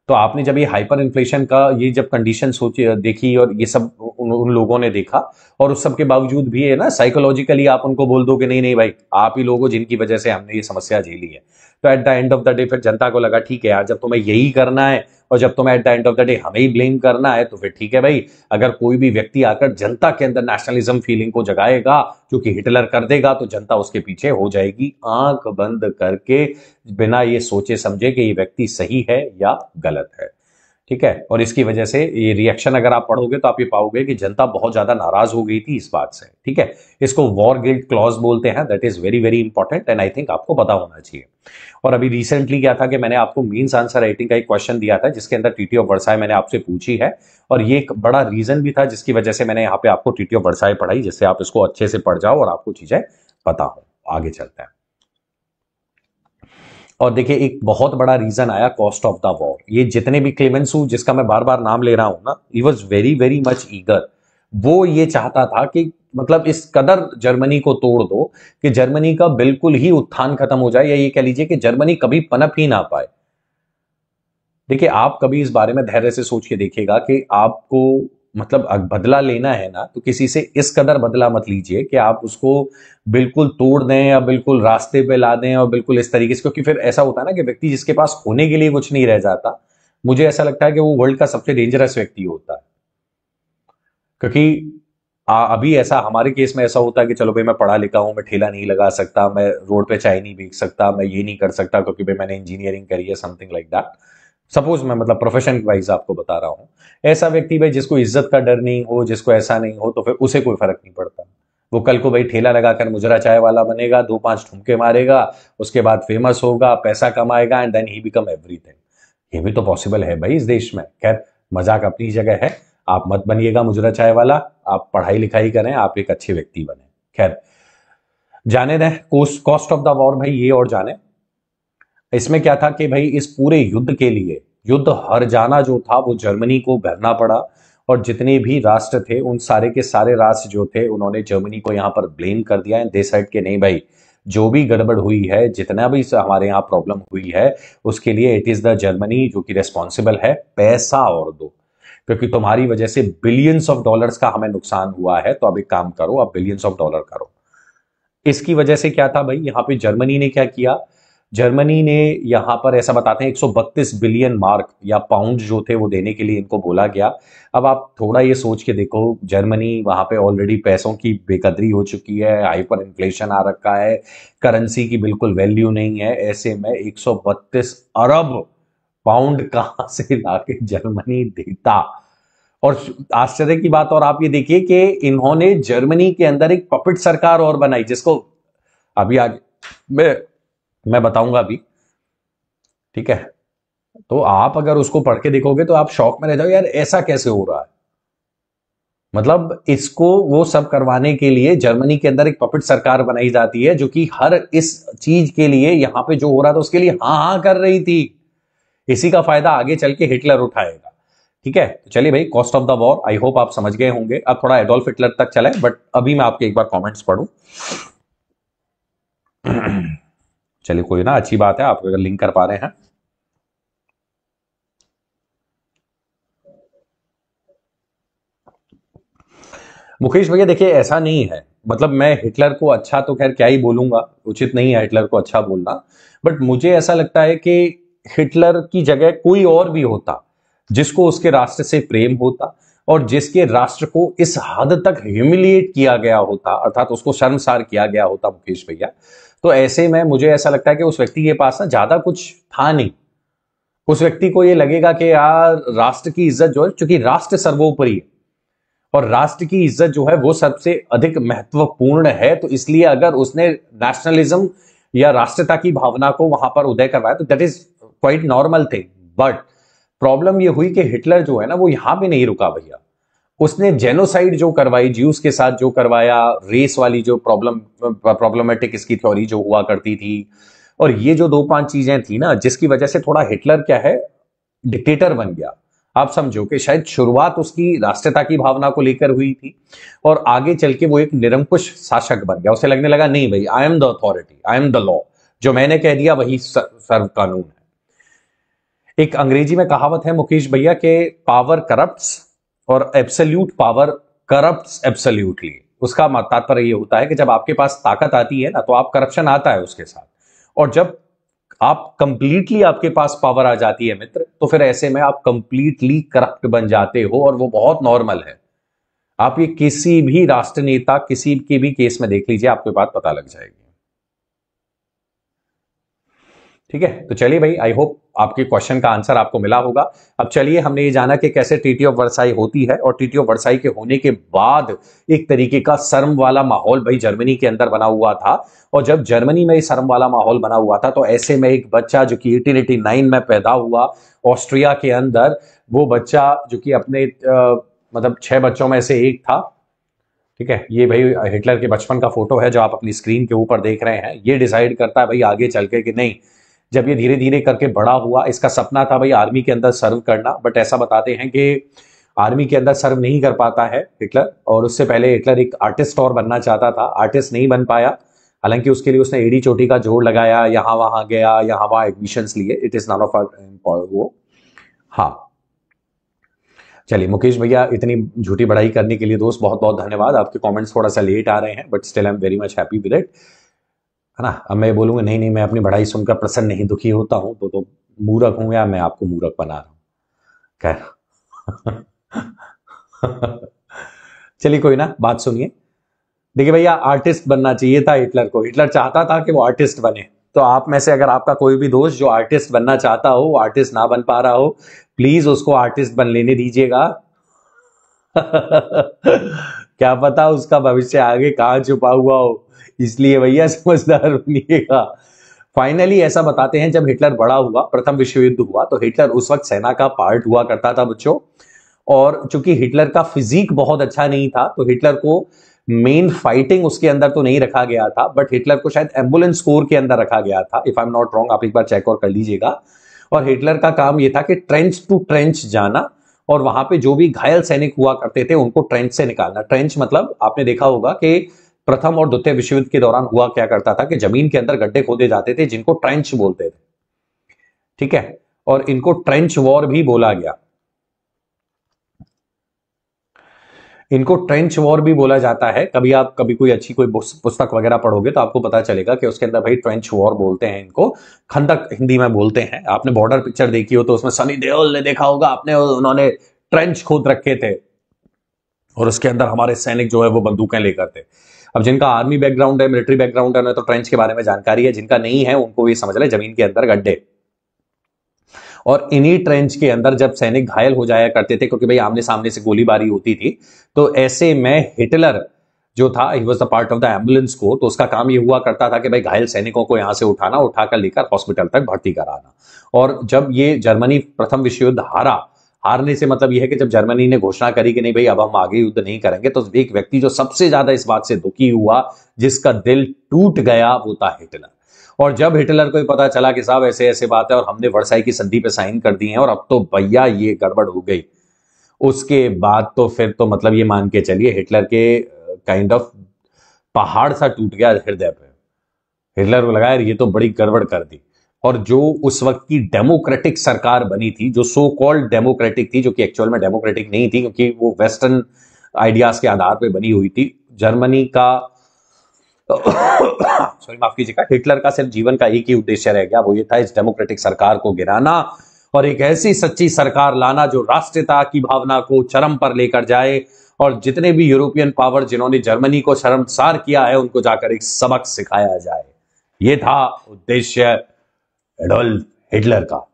तो आपने जब ये हाइपर इन्फ्लेशन का ये जब कंडीशन सोची देखी, और ये सब उन लोगों ने देखा, और उस सब के बावजूद भी है ना, साइकोलॉजिकली आप उनको बोल दो कि नहीं नहीं भाई आप ही लोग हो जिनकी वजह से हमने ये समस्या झेली है, तो at the end of the day फिर जनता को लगा ठीक है यार, जब तुम्हें यही करना है और जब तुम्हें at the end of the day हमें ही ब्लेम करना है, तो फिर ठीक है भाई, अगर कोई भी व्यक्ति आकर जनता के अंदर नेशनलिज्म फीलिंग को जगाएगा जो कि हिटलर कर देगा, तो जनता उसके पीछे हो जाएगी आंख बंद करके, बिना ये सोचे समझे कि ये व्यक्ति सही है या गलत है। ठीक है, और इसकी वजह से ये रिएक्शन अगर आप पढ़ोगे तो आप ये पाओगे कि जनता बहुत ज्यादा नाराज हो गई थी इस बात से। ठीक है, इसको वॉर गिल्ट क्लॉज बोलते हैं, that is very very important and I think आपको पता होना चाहिए। और अभी रिसेंटली क्या था कि मैंने आपको मीन्स आंसर राइटिंग का एक क्वेश्चन दिया था जिसके अंदर ट्रीटी ऑफ वर्साई मैंने आपसे पूछी है, और ये एक बड़ा रीजन भी था जिसकी वजह से मैंने यहाँ पे आपको ट्रीटी ऑफ वर्साई पढ़ाई, जिससे आप इसको अच्छे से पढ़ जाओ और आपको चीजें पता हो। आगे चलते हैं। और देखिए एक बहुत बड़ा रीजन आया कॉस्ट ऑफ द वॉर। ये जितने भी क्लेमेंसू जिसका मैं बार बार नाम ले रहा हूं ना, he was very very much eager. वो ये चाहता था कि मतलब इस कदर जर्मनी को तोड़ दो कि जर्मनी का बिल्कुल ही उत्थान खत्म हो जाए, या ये कह लीजिए कि जर्मनी कभी पनप ही ना पाए। देखिए आप कभी इस बारे में धैर्य से सोच के देखिएगा कि आपको मतलब बदला लेना है ना, तो किसी से इस कदर बदला मत लीजिए कि आप उसको बिल्कुल तोड़ दें या बिल्कुल रास्ते पे ला दें और बिल्कुल इस तरीके से, क्योंकि फिर ऐसा होता है ना कि व्यक्ति जिसके पास होने के लिए कुछ नहीं रह जाता, मुझे ऐसा लगता है कि वो वर्ल्ड का सबसे डेंजरस व्यक्ति होता है। क्योंकि अभी ऐसा हमारे केस में ऐसा होता है कि चलो भाई मैं पढ़ा लिखा हूं, मैं ठेला नहीं लगा सकता, मैं रोड पे चाय नहीं बेच सकता, मैं ये नहीं कर सकता क्योंकि भाई मैंने इंजीनियरिंग करी है, समथिंग लाइक दैट। सपोज मैं मतलब प्रोफेशन वाइज आपको बता रहा हूं। ऐसा व्यक्ति भाई जिसको इज्जत का डर नहीं हो, जिसको ऐसा नहीं हो, तो फिर उसे कोई फर्क नहीं पड़ता। वो कल को भाई ठेला लगाकर मुजरा चाय वाला बनेगा, दो पांच ठुमके मारेगा, उसके बाद फेमस होगा, पैसा कमाएगा, and then he become everything. ये भी तो पॉसिबल है भाई इस देश में। खैर मजाक अपनी जगह है, आप मत बनिएगा मुजरा चाय वाला, आप पढ़ाई लिखाई करें, आप एक अच्छे व्यक्ति बने। खैर जाने दें, कॉस्ट ऑफ द वॉर भाई ये और जाने। इसमें क्या था कि भाई इस पूरे युद्ध के लिए युद्ध हर जाना जो था वो जर्मनी को भरना पड़ा, और जितने भी राष्ट्र थे उन सारे के सारे राष्ट्र जो थे उन्होंने जर्मनी को यहां पर ब्लेम कर दिया है। दे साइड के नहीं भाई, जो भी गड़बड़ हुई है, जितना भी हमारे यहाँ प्रॉब्लम हुई है, उसके लिए इट इज द जर्मनी जो कि रेस्पॉन्सिबल है। पैसा और दो, क्योंकि तुम्हारी वजह से बिलियंस ऑफ डॉलर्स का हमें नुकसान हुआ है, तो अब एक काम करो, अब बिलियंस ऑफ डॉलर करो। इसकी वजह से क्या था भाई, यहां पे जर्मनी ने क्या किया, जर्मनी ने यहां पर ऐसा बताते हैं 132 बिलियन मार्क या पाउंड जो थे वो देने के लिए इनको बोला गया। अब आप थोड़ा ये सोच के देखो, जर्मनी वहां पे ऑलरेडी पैसों की बेकदरी हो चुकी है, हाइपर इन्फ्लेशन आ रखा है, करेंसी की बिल्कुल वैल्यू नहीं है, ऐसे में 132 अरब पाउंड कहां से लाके जर्मनी देता। और आश्चर्य की बात और आप ये देखिए कि इन्होंने जर्मनी के अंदर एक पपेट सरकार और बनाई, जिसको अभी आगे मैं बताऊंगा अभी। ठीक है, तो आप अगर उसको पढ़ के देखोगे तो आप शॉक में रह जाओगे, यार ऐसा कैसे हो रहा है। मतलब इसको वो सब करवाने के लिए जर्मनी के अंदर एक पपेट सरकार बनाई जाती है जो कि हर इस चीज के लिए यहां पे जो हो रहा था उसके लिए हाँ हाँ कर रही थी। इसी का फायदा आगे चल के हिटलर उठाएगा। ठीक है, तो चलिए भाई, cost of the war I hope आप समझ गए होंगे। अब थोड़ा एडोल्फ हिटलर तक चले, बट अभी मैं आपके एक बार कमेंट्स पढ़ूं। चलिए कोई ना, अच्छी बात है आप अगर लिंक कर पा रहे हैं। मुकेश भैया देखिए, ऐसा नहीं है, मतलब मैं हिटलर को अच्छा तो खैर क्या ही बोलूंगा, उचित नहीं है हिटलर को अच्छा बोलना, बट मुझे ऐसा लगता है कि हिटलर की जगह कोई और भी होता जिसको उसके राष्ट्र से प्रेम होता और जिसके राष्ट्र को इस हद तक ह्यूमिलिएट किया गया होता, अर्थात उसको शर्मसार किया गया होता मुकेश भैया, तो ऐसे में मुझे ऐसा लगता है कि उस व्यक्ति के पास ना ज्यादा कुछ था नहीं। उस व्यक्ति को ये लगेगा कि यार राष्ट्र की इज्जत जो है, क्योंकि राष्ट्र सर्वोपरि है और राष्ट्र की इज्जत जो है वो सबसे अधिक महत्वपूर्ण है, तो इसलिए अगर उसने नेशनलिज्म या राष्ट्रता की भावना को वहां पर उदय करवाया तो that is quite normal thing. But problem ये हुई कि हिटलर जो है ना वो यहां पे नहीं रुका भैया। उसने जेनोसाइड जो करवाई, ज्यूस के साथ जो करवाया, रेस वाली जो प्रॉब्लमेटिक इसकी थ्योरी जो हुआ करती थी, और ये जो दो पांच चीजें थी ना जिसकी वजह से थोड़ा हिटलर क्या है, डिक्टेटर बन गया। आप समझो कि शायद शुरुआत उसकी राष्ट्रता की भावना को लेकर हुई थी और आगे चल के वो एक निरंकुश शासक बन गया। उसे लगने लगा नहीं भाई, I am the authority, I am the law, जो मैंने कह दिया वही सर्व कानून है। एक अंग्रेजी में कहावत है मुकेश भैया के पावर करप्ट्स और एब्सोल्यूट पावर करप्ट्स एब्सोल्यूटली। उसका तात्पर्य ये होता है कि जब आपके पास ताकत आती है ना तो आप करप्शन आता है उसके साथ, और जब आप कंप्लीटली आपके पास पावर आ जाती है मित्र, तो फिर ऐसे में आप कंप्लीटली करप्ट बन जाते हो और वो बहुत नॉर्मल है। आप ये किसी भी राष्ट्र नेता किसी के भी केस में देख लीजिए, आपको बात पता लग जाएगी। ठीक है, तो चलिए भाई, आई होप आपके क्वेश्चन का आंसर आपको मिला होगा। अब चलिए, हमने ये जाना कि कैसे ट्रीटी ऑफ वर्साई होती है, और ट्रीटी ऑफ वर्साई के होने के बाद एक तरीके का शर्म वाला माहौल भाई जर्मनी के अंदर बना हुआ था। और जब जर्मनी में शर्म वाला माहौल बना हुआ था तो ऐसे में एक बच्चा जो कि 1889 में पैदा हुआ ऑस्ट्रिया के अंदर, वो बच्चा जो कि अपने मतलब 6 बच्चों में से एक था। ठीक है, ये भाई हिटलर के बचपन का फोटो है जो आप अपनी स्क्रीन के ऊपर देख रहे हैं। ये डिसाइड करता है भाई आगे चल के कि नहीं, जब ये धीरे धीरे करके बड़ा हुआ, इसका सपना था भाई आर्मी के अंदर सर्व करना, बट ऐसा बताते हैं कि आर्मी के अंदर सर्व नहीं कर पाता है हिटलर, और उससे पहले हिटलर एक आर्टिस्ट और बनना चाहता था, आर्टिस्ट नहीं बन पाया। हालांकि उसके लिए उसने एड़ी चोटी का जोड़ लगाया, यहां वहां गया, यहां वहां एडमिशंस लिए, इट इज नॉन ऑफ वो। हाँ, चलिए मुकेश भैया, इतनी झूठी बढ़ाई करने के लिए दोस्त बहुत बहुत धन्यवाद। आपके कमेंट्स थोड़ा सा लेट आ रहे हैं but still I am very much happy with it, है ना। अब मैं बोलूंगा नहीं नहीं, मैं अपनी बढ़ाई सुनकर प्रसन्न नहीं दुखी होता हूं, तो मूर्ख हूं या मैं आपको मूर्ख बना रहा हूं, खैर। चलिए कोई ना, बात सुनिए। देखिए भैया, आर्टिस्ट बनना चाहिए था हिटलर को, हिटलर चाहता था कि वो आर्टिस्ट बने। तो आप में से अगर आपका कोई भी दोस्त जो आर्टिस्ट बनना चाहता हो, वो आर्टिस्ट ना बन पा रहा हो, प्लीज उसको आर्टिस्ट बन लेने दीजिएगा। क्या पता उसका भविष्य आगे कहां छुपा हुआ हो, इसलिए भैया समझदार बनिएगा। फाइनली ऐसा बताते हैं, जब हिटलर बड़ा हुआ, प्रथम विश्व युद्ध हुआ, तो हिटलर उस वक्त सेना का पार्ट हुआ करता था बच्चों। और चूंकि हिटलर का फिजिक बहुत अच्छा नहीं था तो हिटलर को मेन फाइटिंग उसके अंदर तो नहीं रखा गया था, बट हिटलर को शायद एम्बुलेंस कोर के अंदर रखा गया था, if I am not wrong, आप एक बार चेक और कर लीजिएगा। और हिटलर का काम यह था कि ट्रेंच टू ट्रेंच जाना, और वहां पे जो भी घायल सैनिक हुआ करते थे उनको ट्रेंच से निकालना। ट्रेंच मतलब आपने देखा होगा कि प्रथम और द्वितीय विश्व युद्ध के दौरान हुआ क्या करता था कि जमीन के अंदर गड्ढे खोदे जाते थे जिनको ट्रेंच बोलते थे। ठीक है, और इनको ट्रेंच वॉर भी बोला गया, इनको ट्रेंच वॉर भी बोला जाता है। कभी आप कभी कोई अच्छी कोई पुस्तक वगैरह पढ़ोगे तो आपको पता चलेगा कि उसके अंदर भाई ट्रेंच वॉर बोलते हैं इनको, खंदक हिंदी में बोलते हैं। आपने बॉर्डर पिक्चर देखी हो तो उसमें सनी देओल ने देखा होगा आपने, उन्होंने ट्रेंच खोद रखे थे और उसके अंदर हमारे सैनिक जो है वो बंदूकें लेकर थे। अब जिनका आर्मी बैकग्राउंड है, मिलिट्री बैकग्राउंड है, उन्हें तो ट्रेंच के बारे में जानकारी है, जिनका नहीं है उनको ये समझ ले जमीन के अंदर गड्ढे। और इन्हीं ट्रेंच के अंदर जब सैनिक घायल हो जाया करते थे, क्योंकि भाई आमने सामने से गोलीबारी होती थी, तो ऐसे में हिटलर जो था, he was the part of the ambulance को, तो उसका काम ये हुआ करता था कि भाई घायल सैनिकों को यहां से उठाना, उठाकर लेकर हॉस्पिटल तक भर्ती कराना। और जब ये जर्मनी प्रथम विश्व युद्ध हारा, हारने से मतलब यह है कि जब जर्मनी ने घोषणा करी कि नहीं भाई अब हम आगे युद्ध नहीं करेंगे, तो एक व्यक्ति जो सबसे ज्यादा इस बात से दुखी हुआ, जिसका दिल टूट गया, वो था हिटलर। और जब हिटलर को पता चला कि साहब ऐसे ऐसे बात है और हमने वर्साई की संधि पे साइन कर दिए हैं और अब तो भैया ये गड़बड़ हो गई, उसके बाद तो फिर तो मतलब ये मान के चलिए हिटलर के काइंड ऑफ पहाड़ सा टूट गया हृदय पे। हिटलर को लगा यार ये तो बड़ी गड़बड़ कर दी। और जो उस वक्त की डेमोक्रेटिक सरकार बनी थी, जो सो कॉल्ड डेमोक्रेटिक थी, जो कि एक्चुअल में डेमोक्रेटिक नहीं थी क्योंकि वो वेस्टर्न आइडियाज के आधार पर बनी हुई थी। जर्मनी का सॉरी माफ कीजिएगा, हिटलर का सिर्फ जीवन का एक ही उद्देश्य रह गया, वो ये था इस डेमोक्रेटिक सरकार को गिराना और एक ऐसी सच्ची सरकार लाना जो राष्ट्रीयता की भावना को चरम पर लेकर जाए और जितने भी यूरोपियन पावर जिन्होंने जर्मनी को शर्मसार किया है उनको जाकर एक सबक सिखाया जाए। ये था उद्देश्य एडोल्फ हिटलर का।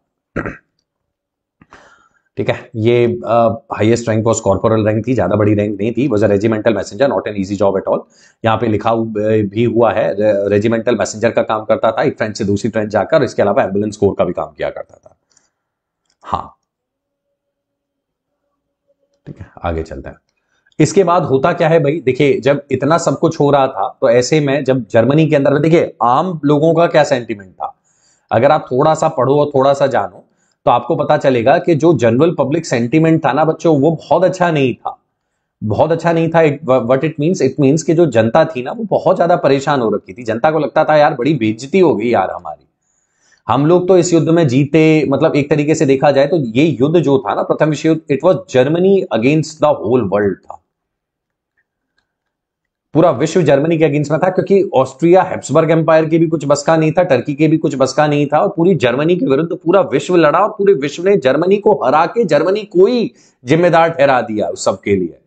ठीक है, ये highest rank was corporal rank थी, ज्यादा बड़ी रैंक नहीं थी, was a regimental messenger, not an easy job at all. यहाँ पे लिखा भी हुआ है रेजिमेंटल मैसेंजर का काम करता था, एक ट्रेन से दूसरी ट्रेन जाकर, इसके अलावा एम्बुलेंस कोर का भी काम किया करता था। हाँ ठीक है, आगे चलते हैं। इसके बाद होता क्या है भाई, देखिए जब इतना सब कुछ हो रहा था तो ऐसे में जब जर्मनी के अंदर, देखिए आम लोगों का क्या सेंटीमेंट था, अगर आप थोड़ा सा पढ़ो और थोड़ा सा जानो तो आपको पता चलेगा कि जो जनरल पब्लिक सेंटीमेंट था ना बच्चों, वो बहुत अच्छा नहीं था, बहुत अच्छा नहीं था। व्हाट इट मींस कि जो जनता थी ना वो बहुत ज्यादा परेशान हो रखी थी। जनता को लगता था यार बड़ी बेइज्जती हो गई यार हमारी, हम लोग तो इस युद्ध में जीते, मतलब एक तरीके से देखा जाए तो ये युद्ध जो था ना, प्रथम विश्व युद्ध, it was Germany against the whole world था, पूरा विश्व जर्मनी के अगेंस्ट में था, क्योंकि ऑस्ट्रिया हैब्सबर्ग एम्पायर के भी कुछ बस का नहीं था, टर्की के भी कुछ बस का नहीं था, और पूरी जर्मनी के विरुद्ध पूरा विश्व लड़ा और पूरे विश्व ने जर्मनी को हरा के जर्मनी को ही जिम्मेदार ठहरा दिया उस सब के लिए।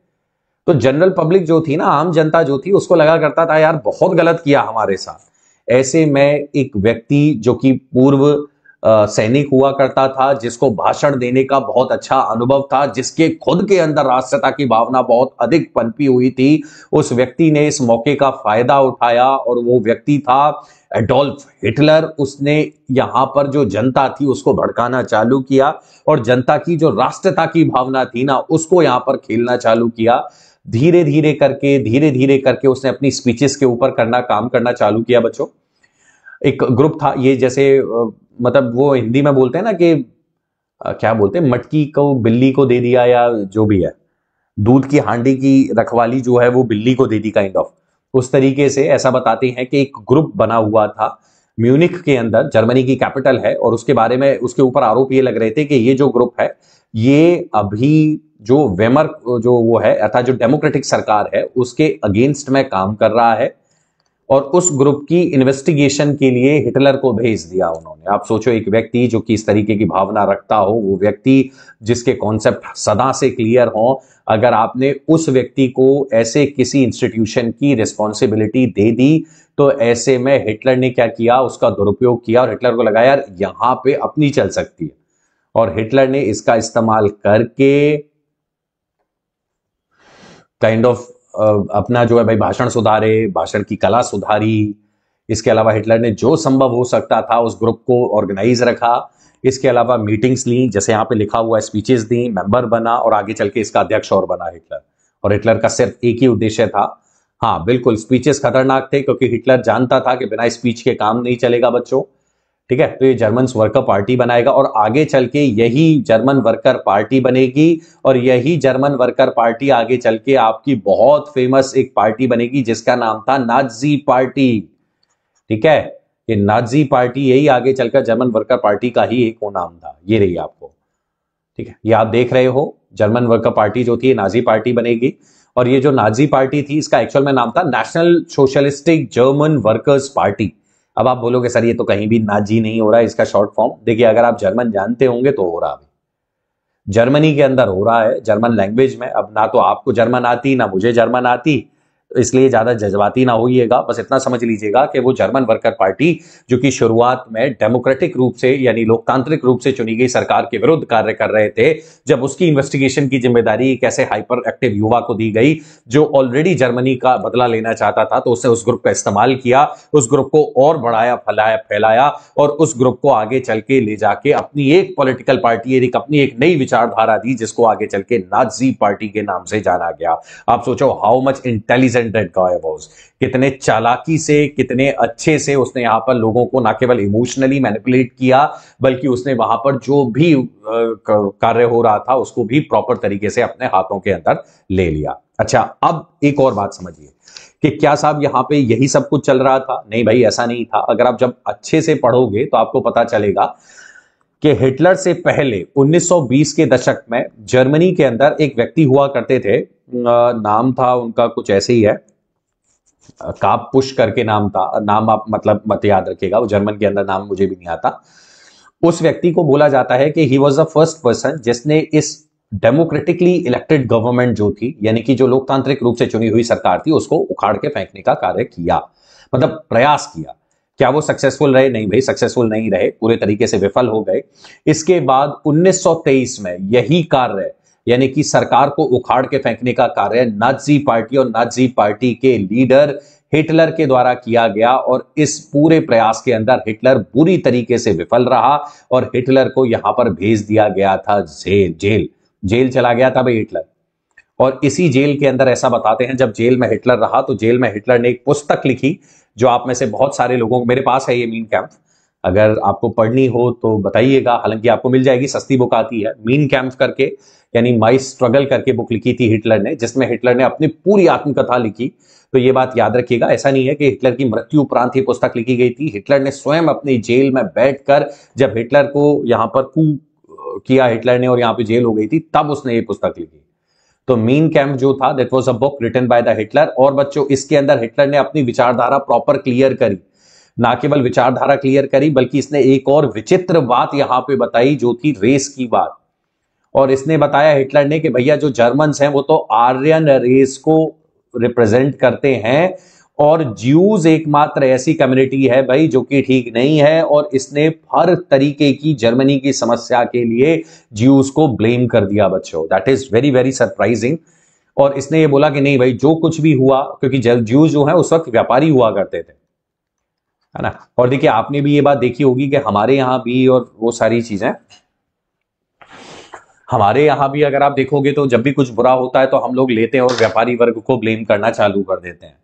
तो जनरल पब्लिक जो थी ना, आम जनता जो थी, उसको लगा करता था यार बहुत गलत किया हमारे साथ। ऐसे में एक व्यक्ति जो कि पूर्व सैनिक हुआ करता था, जिसको भाषण देने का बहुत अच्छा अनुभव था, जिसके खुद के अंदर राष्ट्रता की भावना बहुत अधिक पनपी हुई थी, उस व्यक्ति ने इस मौके का फायदा उठाया और वो व्यक्ति था एडोल्फ हिटलर। उसने यहां पर जो जनता थी उसको भड़काना चालू किया और जनता की जो राष्ट्रता की भावना थी ना उसको यहां पर खेलना चालू किया। धीरे धीरे करके उसने अपनी स्पीचेस के ऊपर काम करना चालू किया बच्चों। एक ग्रुप था ये, जैसे मतलब वो हिंदी में बोलते हैं ना कि क्या बोलते हैं, मटकी को बिल्ली को दे दिया, या जो भी है, दूध की हांडी की रखवाली जो है वो बिल्ली को दे दी, काइंड ऑफ उस तरीके से ऐसा बताते हैं कि एक ग्रुप बना हुआ था म्यूनिख के अंदर, जर्मनी की कैपिटल है, और उसके बारे में उसके ऊपर आरोप ये लग रहे थे कि ये जो ग्रुप है ये अभी जो वेमर जो वो है अर्थात जो डेमोक्रेटिक सरकार है उसके अगेंस्ट में काम कर रहा है, और उस ग्रुप की इन्वेस्टिगेशन के लिए हिटलर को भेज दिया उन्होंने। आप सोचो, एक व्यक्ति जो कि इस तरीके की भावना रखता हो, वो व्यक्ति जिसके कॉन्सेप्ट सदा से क्लियर हो, अगर आपने उस व्यक्ति को ऐसे किसी इंस्टीट्यूशन की रिस्पॉन्सिबिलिटी दे दी तो ऐसे में हिटलर ने क्या किया, उसका दुरुपयोग किया, और हिटलर को लगा यार यहां पे अपनी चल सकती है, और हिटलर ने इसका इस्तेमाल करके काइंड ऑफ अपना जो है भाई भाषण सुधारे, भाषण की कला सुधारी। इसके अलावा हिटलर ने जो संभव हो सकता था उस ग्रुप को ऑर्गेनाइज रखा। इसके अलावा मीटिंग्स ली, जैसे यहां पे लिखा हुआ है, स्पीचेस दी, मेंबर बना, और आगे चल के इसका अध्यक्ष और बना हिटलर। और हिटलर का सिर्फ एक ही उद्देश्य था, हाँ बिल्कुल, स्पीचेस खतरनाक थे क्योंकि हिटलर जानता था कि बिना स्पीच के काम नहीं चलेगा बच्चों। ठीक है, तो ये जर्मन वर्कर पार्टी बनाएगा और आगे चल के यही जर्मन वर्कर पार्टी बनेगी, और यही जर्मन वर्कर पार्टी आगे चल के आपकी बहुत फेमस एक पार्टी बनेगी जिसका नाम था नाजी पार्टी। ठीक है, ये नाजी पार्टी यही आगे चलकर जर्मन वर्कर पार्टी का ही एक वो नाम था, ये रही आपको। ठीक है, ये आप देख रहे हो, जर्मन वर्कर पार्टी जो थी नाजी पार्टी बनेगी, और ये जो नाजी पार्टी थी इसका एक्चुअल में नाम था national socialistic German workers party. अब आप बोलोगे सर ये तो कहीं भी नाजी नहीं हो रहा है, इसका शॉर्ट फॉर्म देखिए, अगर आप जर्मन जानते होंगे तो हो रहा है, जर्मनी के अंदर हो रहा है, जर्मन लैंग्वेज में। अब ना तो आपको जर्मन आती ना मुझे जर्मन आती, तो इसलिए ज्यादा जज्बाती ना होइएगा, बस इतना समझ लीजिएगा कि वो जर्मन वर्कर पार्टी जो कि शुरुआत में डेमोक्रेटिक रूप से यानी लोकतांत्रिक रूप से चुनी गई सरकार के विरुद्ध कार्य कर रहे थे, जब उसकी इन्वेस्टिगेशन की जिम्मेदारी एक ऐसे हाइपर एक्टिव युवा को दी गई जो ऑलरेडी जर्मनी का बदला लेना चाहता था, तो उसने उस ग्रुप का इस्तेमाल किया, उस ग्रुप को और बढ़ाया, फैलाया, और उस ग्रुप को आगे चल के ले जाके अपनी एक पॉलिटिकल पार्टी, एक अपनी एक नई विचारधारा दी, जिसको आगे चल के नाजी पार्टी के नाम से जाना गया। आप सोचो how much intelligent that guy was, कितने चालाकी से, कितने अच्छे से उसने यहां पर लोगों को ना केवल इमोशनली मैनिपुलेट किया, बल्कि उसने वहां पर जो भी कार्य हो रहा था उसको भी प्रॉपर तरीके से अपने हाथों के अंदर ले लिया। अच्छा, अब एक और बात समझिए कि क्या साहब यहां पे यही सब कुछ चल रहा था? नहीं भाई, ऐसा नहीं था। अगर आप जब अच्छे से पढ़ोगे तो आपको पता चलेगा कि हिटलर से पहले 1920 के दशक में जर्मनी के अंदर एक व्यक्ति हुआ करते थे, नाम था उनका कुछ ऐसे ही है, काप पुश करके नाम था। नाम आप मतलब मत याद रखिएगा, वो जर्मन के अंदर नाम मुझे भी नहीं आता। उस व्यक्ति को बोला जाता है कि he was the first person जिसने इस डेमोक्रेटिकली इलेक्टेड गवर्नमेंट जो थी, यानी कि जो लोकतांत्रिक रूप से चुनी हुई सरकार थी, उसको उखाड़ के फेंकने का कार्य किया, मतलब प्रयास किया। क्या वो सक्सेसफुल रहे? नहीं भाई, सक्सेसफुल नहीं रहे, पूरे तरीके से विफल हो गए। इसके बाद 1923 में यही कार्य, यानी कि सरकार को उखाड़ के फेंकने का कार्य, नाजी पार्टी और नाजी पार्टी के लीडर हिटलर के द्वारा किया गया। और इस पूरे प्रयास के अंदर हिटलर बुरी तरीके से विफल रहा और हिटलर को यहां पर भेज दिया गया था जेल जेल चला गया था भाई हिटलर। और इसी जेल के अंदर ऐसा बताते हैं, जब जेल में हिटलर रहा तो जेल में हिटलर ने एक पुस्तक लिखी, जो आप में से बहुत सारे लोगों को, मेरे पास है ये मीन कैंप, अगर आपको पढ़नी हो तो बताइएगा, हालांकि आपको मिल जाएगी, सस्ती बुक आती है। मीन कैंप करके यानी माई स्ट्रगल करके बुक लिखी थी हिटलर ने, जिसमें हिटलर ने अपनी पूरी आत्मकथा लिखी। तो ये बात याद रखिएगा, ऐसा नहीं है कि हिटलर की मृत्यु उपरांत ही पुस्तक लिखी गई थी। हिटलर ने स्वयं अपनी जेल में बैठकर, जब हिटलर को यहां पर कू किया हिटलर ने और यहां पे जेल हो गई थी, तब उसने ये पुस्तक लिखी। तो मीन कैंप जो था, that was a book written by the Hitler. और बच्चों, इसके अंदर हिटलर ने अपनी विचारधारा प्रॉपर क्लियर करी, ना केवल विचारधारा क्लियर करी, बल्कि इसने एक और विचित्र बात यहां पे बताई, जो थी रेस की बात। और इसने बताया हिटलर ने कि भैया जो जर्मन्स हैं वो तो आर्यन रेस को रिप्रेजेंट करते हैं, और ज्यूज एकमात्र ऐसी कम्युनिटी है भाई जो कि ठीक नहीं है। और इसने हर तरीके की जर्मनी की समस्या के लिए ज्यूज को ब्लेम कर दिया बच्चों। That is very very surprising. और इसने ये बोला कि नहीं भाई, जो कुछ भी हुआ, क्योंकि ज्यूज जो है उस वक्त व्यापारी हुआ करते थे, है ना। और देखिए, आपने भी ये बात देखी होगी कि हमारे यहां भी, और वो सारी चीजें हमारे यहां भी अगर आप देखोगे तो जब भी कुछ बुरा होता है तो हम लोग लेते हैं और व्यापारी वर्ग को ब्लेम करना चालू कर देते हैं।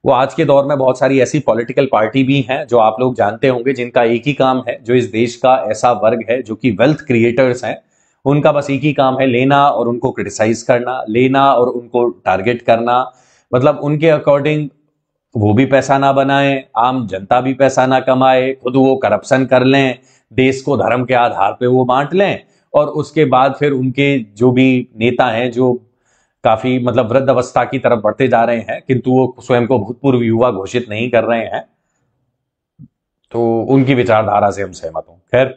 वो आज के दौर में बहुत सारी ऐसी पॉलिटिकल पार्टी भी हैं जो आप लोग जानते होंगे, जिनका एक ही काम है, जो इस देश का ऐसा वर्ग है जो कि वेल्थ क्रिएटर्स हैं, उनका बस एक ही काम है, लेना और उनको क्रिटिसाइज करना, लेना और उनको टारगेट करना। मतलब उनके अकॉर्डिंग वो भी पैसा ना बनाए, आम जनता भी पैसा ना कमाए, खुद वो करप्शन कर लें, देश को धर्म के आधार पे वो बांट लें, और उसके बाद फिर उनके जो भी नेता हैं, जो काफी मतलब वृद्ध अवस्था की तरफ बढ़ते जा रहे हैं, किंतु वो स्वयं को भूतपूर्व युवा घोषित नहीं कर रहे हैं, तो उनकी विचारधारा से हम सहमत हूं। खैर,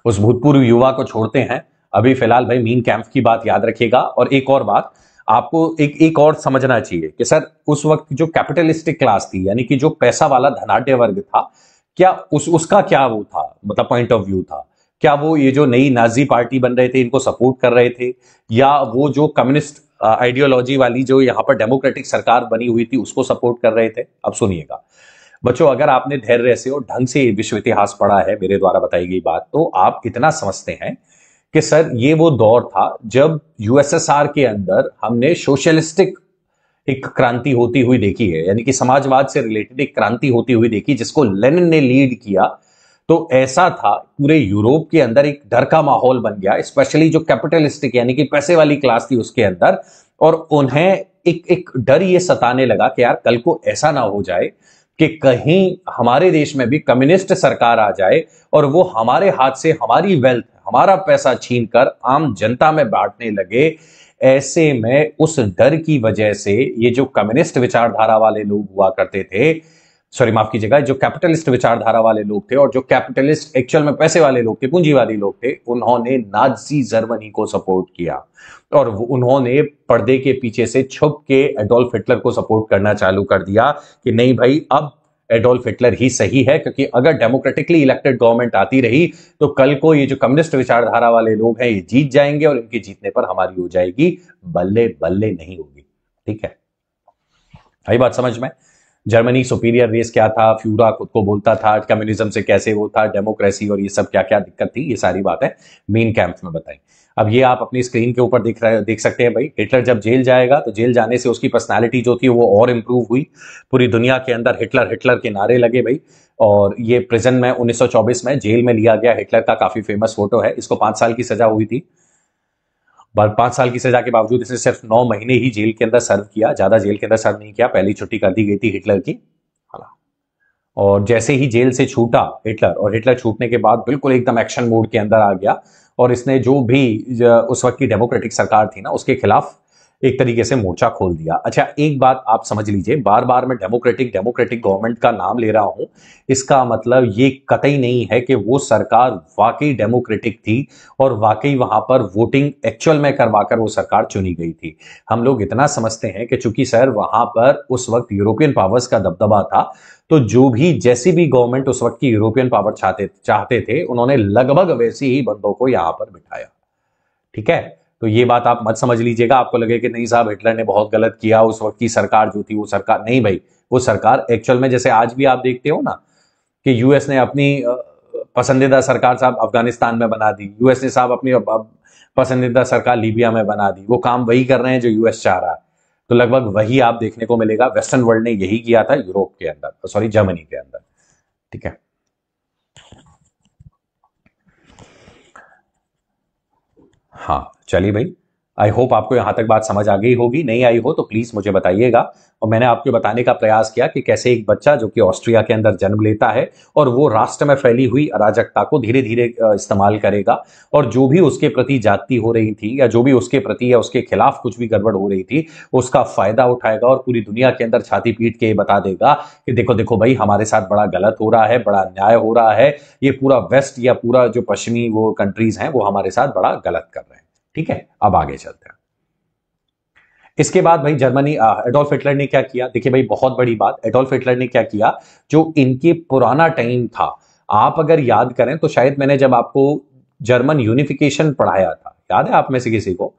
उस भूतपूर्व युवा को छोड़ते हैं, अभी फिलहाल भाई मीन कैंप की बात याद रखिएगा। और एक और बात आपको एक और समझना चाहिए कि सर, उस वक्त जो कैपिटलिस्टिक क्लास थी, यानी कि जो पैसा वाला धनाढ्य वर्ग था, क्या उसका क्या वो था, मतलब पॉइंट ऑफ व्यू था? क्या वो ये जो नई नाजी पार्टी बन रहे थे इनको सपोर्ट कर रहे थे, या वो जो कम्युनिस्ट आइडियोलॉजी वाली जो यहां पर डेमोक्रेटिक सरकार बनी हुई थी उसको सपोर्ट कर रहे थे? अब सुनिएगा बच्चों, अगर आपने धैर्य से और ढंग से विश्व इतिहास पढ़ा है, मेरे द्वारा बताई गई बात, तो आप इतना समझते हैं कि सर, ये वो दौर था जब यूएसएसआर के अंदर हमने सोशलिस्टिक एक क्रांति होती हुई देखी है, यानी कि समाजवाद से रिलेटेड एक क्रांति होती हुई देखी, जिसको लेनिन ने लीड किया। तो ऐसा था, पूरे यूरोप के अंदर एक डर का माहौल बन गया, स्पेशली जो कैपिटलिस्टिक यानी कि पैसे वाली क्लास थी उसके अंदर। और उन्हें एक डर ये सताने लगा कि यार, कल को ऐसा ना हो जाए कि कहीं हमारे देश में भी कम्युनिस्ट सरकार आ जाए और वो हमारे हाथ से हमारी वेल्थ, हमारा पैसा छीनकर आम जनता में बांटने लगे। ऐसे में उस डर की वजह से ये जो कम्युनिस्ट विचारधारा वाले लोग हुआ करते थे, सॉरी माफ कीजिएगा, जो कैपिटलिस्ट विचारधारा वाले लोग थे और जो कैपिटलिस्ट एक्चुअल में पैसे वाले लोग थे, पूंजीवादी लोग थे, उन्होंने नाजी जर्मनी को सपोर्ट किया। और उन्होंने पर्दे के पीछे से छुप के एडोल्फ हिटलर को सपोर्ट करना चालू कर दिया कि नहीं भाई, अब एडोल्फ हिटलर ही सही है, क्योंकि अगर डेमोक्रेटिकली इलेक्टेड गवर्नमेंट आती रही तो कल को ये जो कम्युनिस्ट विचारधारा वाले लोग हैं ये जीत जाएंगे और इनके जीतने पर हमारी हो जाएगी बल्ले बल्ले नहीं होगी। ठीक है, आई बात समझ में? जर्मनी सुपीरियर रेस क्या था, फ्यूरा खुद को बोलता था, कम्युनिज्म से कैसे वो था, डेमोक्रेसी और ये सब क्या क्या दिक्कत थी, ये सारी बातें मीन कैंप में बताई। अब ये आप अपनी स्क्रीन के ऊपर देख सकते हैं भाई। हिटलर जब जेल जाएगा तो जेल जाने से उसकी पर्सनालिटी जो थी वो और इंप्रूव हुई, पूरी दुनिया के अंदर हिटलर हिटलर के नारे लगे भाई। और ये प्रिजन में 1924 में जेल में लिया गया हिटलर का काफी फेमस फोटो है, इसको 5 साल की सजा हुई थी। 5 साल की सजा के बावजूद इसने सिर्फ 9 महीने ही जेल के अंदर सर्व किया, ज्यादा जेल के अंदर सर्व नहीं किया, पहली छुट्टी कर दी गई थी हिटलर की। और जैसे ही जेल से छूटा हिटलर, और हिटलर छूटने के बाद बिल्कुल एकदम एक्शन मोड के अंदर आ गया, और इसने जो भी उस वक्त की डेमोक्रेटिक सरकार थी ना उसके खिलाफ एक तरीके से मोर्चा खोल दिया। अच्छा, एक बात आप समझ लीजिए, बार बार मैं डेमोक्रेटिक डेमोक्रेटिक गवर्नमेंट का नाम ले रहा हूं, इसका मतलब ये कतई नहीं है कि वो सरकार वाकई डेमोक्रेटिक थी और वाकई वहां पर वोटिंग एक्चुअल में करवाकर वो सरकार चुनी गई थी। हम लोग इतना समझते हैं कि चूंकि सर वहां पर उस वक्त यूरोपियन पावर्स का दबदबा था, तो जो भी जैसी भी गवर्नमेंट उस वक्त की यूरोपियन पावर चाहते थे, उन्होंने लगभग वैसे ही बंदों को यहां पर बिठाया। ठीक है, तो ये बात आप मत समझ लीजिएगा, आपको लगे कि नहीं साहब हिटलर ने बहुत गलत किया, उस वक्त की सरकार जो थी वो सरकार नहीं भाई, वो सरकार एक्चुअल में जैसे आज भी आप देखते हो ना कि यूएस ने अपनी पसंदीदा सरकार साहब अफगानिस्तान में बना दी, यूएस ने साहब अपनी पसंदीदा सरकार लीबिया में बना दी, वो काम वही कर रहे हैं जो यूएस चाह रहा है। तो लगभग वही आप देखने को मिलेगा, वेस्टर्न वर्ल्ड ने यही किया था यूरोप के अंदर, सॉरी जर्मनी के अंदर। ठीक है, हाँ चलिए भाई, आई होप आपको यहां तक बात समझ आ गई होगी, नहीं आई हो तो प्लीज मुझे बताइएगा। और मैंने आपको बताने का प्रयास किया कि कैसे एक बच्चा जो कि ऑस्ट्रिया के अंदर जन्म लेता है और वो राष्ट्र में फैली हुई अराजकता को धीरे धीरे इस्तेमाल करेगा, और जो भी उसके प्रति जाति हो रही थी या जो भी उसके प्रति या उसके खिलाफ कुछ भी गड़बड़ हो रही थी, उसका फायदा उठाएगा और पूरी दुनिया के अंदर छाती पीट के बता देगा कि देखो देखो भाई हमारे साथ बड़ा गलत हो रहा है, बड़ा अन्याय हो रहा है, ये पूरा वेस्ट या पूरा जो पश्चिमी वो कंट्रीज हैं वो हमारे साथ बड़ा गलत कर रहे हैं। ठीक है, अब आगे चलते हैं। इसके बाद भाई जर्मनी, एडोल्फ हिटलर ने क्या किया, देखिए भाई बहुत बड़ी बात, एडोल्फ हिटलर ने क्या किया, जो इनके पुराना टाइम था, आप अगर याद करें तो शायद मैंने जब आपको जर्मन यूनिफिकेशन पढ़ाया था, याद है आप में से किसी को,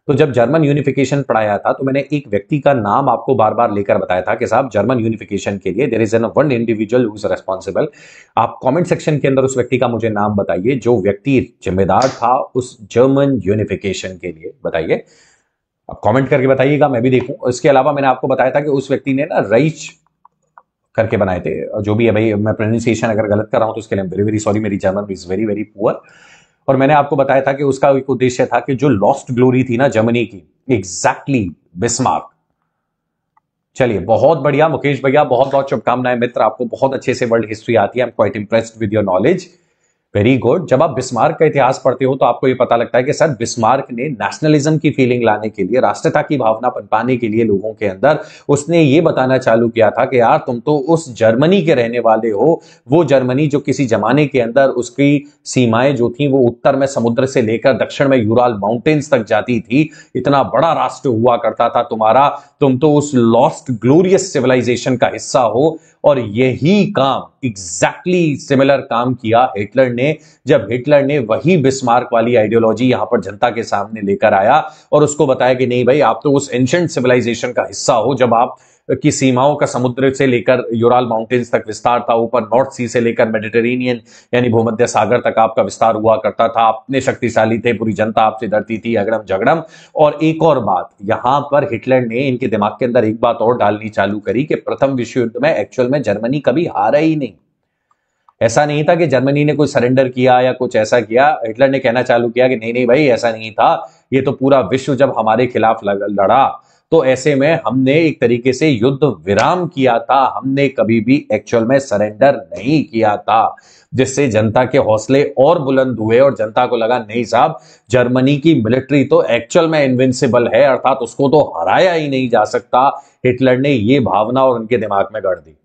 तो जब जर्मन यूनिफिकेशन पढ़ाया था तो मैंने एक व्यक्ति का नाम आपको बार बार लेकर बताया था कि साहब जर्मन यूनिफिकेशन के लिए there is an one individual who is responsible. आप कमेंट सेक्शन के अंदर उस व्यक्ति का मुझे नाम बताइए जो व्यक्ति जिम्मेदार था उस जर्मन यूनिफिकेशन के लिए, बताइए, आप कमेंट करके बताइएगा, मैं भी देखूं। इसके अलावा मैंने आपको बताया था कि उस व्यक्ति ने ना राइच करके बनाए थे, जो भी है भाई, मैं प्रोनाउंसिएशन अगर गलत कर रहा हूं तो उसके लिए वेरी वेरी सॉरी, मेरी German is very very poor. और मैंने आपको बताया था कि उसका एक उद्देश्य था कि जो लॉस्ट ग्लोरी थी ना जर्मनी की, एग्जैक्टली बिस्मार्क। चलिए बहुत बढ़िया मुकेश भैया, बहुत बहुत शुभकामनाएं मित्र, आपको बहुत अच्छे से वर्ल्ड हिस्ट्री आती है, I am quite impressed with your knowledge, very good. जब आप बिस्मार्क का इतिहास पढ़ते हो तो आपको यह पता लगता है कि सर बिस्मार्क ने नेशनलिज्म की फीलिंग लाने के लिए, राष्ट्रता की भावना पनपाने के लिए लोगों के अंदर, उसने ये बताना चालू किया था कि यार तुम तो उस जर्मनी के रहने वाले हो, वो जर्मनी जो किसी जमाने के अंदर उसकी सीमाएं जो थी वो उत्तर में समुद्र से लेकर दक्षिण में यूराल माउंटेन्स तक जाती थी, इतना बड़ा राष्ट्र हुआ करता था तुम्हारा, तुम तो उस लॉस्ट ग्लोरियस सिविलाइजेशन का हिस्सा हो। और यही काम, एग्जैक्टली सिमिलर काम किया हिटलर ने, जब हिटलर ने वही बिस्मार्क वाली आइडियोलॉजी यहां पर जनता के सामने लेकर आया और उसको बताया कि नहीं भाई आप तो उस एंशिएंट सिविलाइजेशन का हिस्सा हो, जब आप की सीमाओं का समुद्र से लेकर यूराल माउंटेन्स तक विस्तार था, ऊपर नॉर्थ सी से लेकर मेडिटेरेनियन यानी भूमध्य सागर तक आपका विस्तार हुआ करता था, अपने शक्तिशाली थे, पूरी जनता आपसे डरती थी, अगड़म झगड़म। और एक और बात यहां पर हिटलर ने इनके दिमाग के अंदर एक बात और डालनी चालू करी कि प्रथम विश्व युद्ध में एक्चुअल में जर्मनी कभी हारा ही नहीं। ऐसा नहीं था कि जर्मनी ने कोई सरेंडर किया या कुछ ऐसा किया, हिटलर ने कहना चालू किया कि नहीं नहीं भाई ऐसा नहीं था, ये तो पूरा विश्व जब हमारे खिलाफ लड़ा तो ऐसे में हमने एक तरीके से युद्ध विराम किया था, हमने कभी भी एक्चुअल में सरेंडर नहीं किया था, जिससे जनता के हौसले और बुलंद हुए और जनता को लगा नहीं साहब जर्मनी की मिलिट्री तो एक्चुअल में इनविंसिबल है, अर्थात उसको तो हराया ही नहीं जा सकता। हिटलर ने ये भावना और उनके दिमाग में गढ़ दी।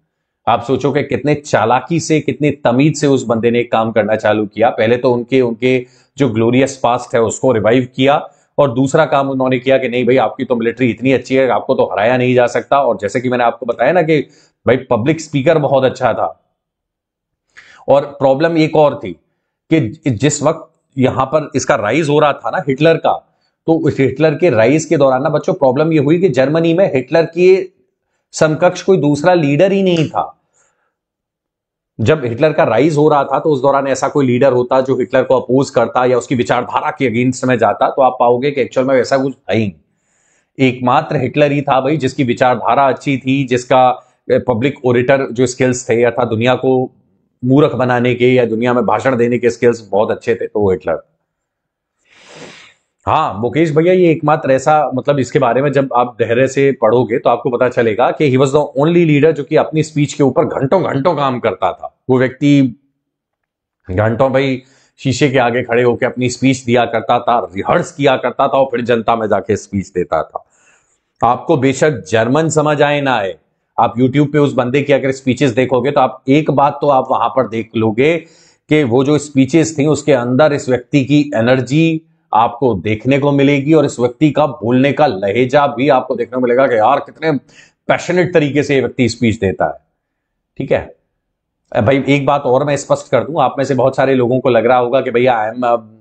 आप सोचो कि कितने चालाकी से, कितनी तमीज से उस बंदे ने एक काम करना चालू किया। पहले तो उनके उनके जो ग्लोरियस पास्ट है उसको रिवाइव किया, और दूसरा काम उन्होंने किया कि नहीं भाई आपकी तो मिलिट्री इतनी अच्छी है आपको तो हराया नहीं जा सकता। और जैसे कि मैंने आपको बताया ना कि भाई पब्लिक स्पीकर बहुत अच्छा था। और प्रॉब्लम एक और थी कि जिस वक्त यहां पर इसका राइज हो रहा था ना हिटलर का, तो हिटलर के राइज के दौरान ना बच्चों प्रॉब्लम ये हुई कि जर्मनी में हिटलर के समकक्ष कोई दूसरा लीडर ही नहीं था। जब हिटलर का राइज हो रहा था तो उस दौरान ऐसा कोई लीडर होता जो हिटलर को अपोज करता या उसकी विचारधारा के अगेंस्ट में जाता, तो आप पाओगे कि एक्चुअल में वैसा कुछ है ही। एकमात्र हिटलर ही था भाई जिसकी विचारधारा अच्छी थी, जिसका पब्लिक ओरेटर जो स्किल्स थे अर्थात दुनिया को मूर्ख बनाने के या दुनिया में भाषण देने के स्किल्स बहुत अच्छे थे, तो वो हिटलर। हाँ मुकेश भैया, ये एकमात्र ऐसा, मतलब इसके बारे में जब आप धैर्य से पढ़ोगे तो आपको पता चलेगा कि he was the only leader जो कि अपनी स्पीच के ऊपर घंटों घंटों काम करता था। वो व्यक्ति घंटों भाई शीशे के आगे खड़े होकर अपनी स्पीच दिया करता था, रिहर्स किया करता था और फिर जनता में जाके स्पीच देता था। आपको बेशक जर्मन समझ आए ना आए, आप यूट्यूब पे उस बंदे की अगर स्पीचेस देखोगे तो आप एक बात तो आप वहां पर देख लोगे कि वो जो स्पीचेस थी उसके अंदर इस व्यक्ति की एनर्जी आपको देखने को मिलेगी और इस व्यक्ति का बोलने का लहजा भी आपको देखने को मिलेगा कि यार कितने पैशनेट तरीके से ये व्यक्ति स्पीच देता है। ठीक है भाई, एक बात और मैं स्पष्ट कर दूं, आप में से बहुत सारे लोगों को लग रहा होगा कि भैया आई एम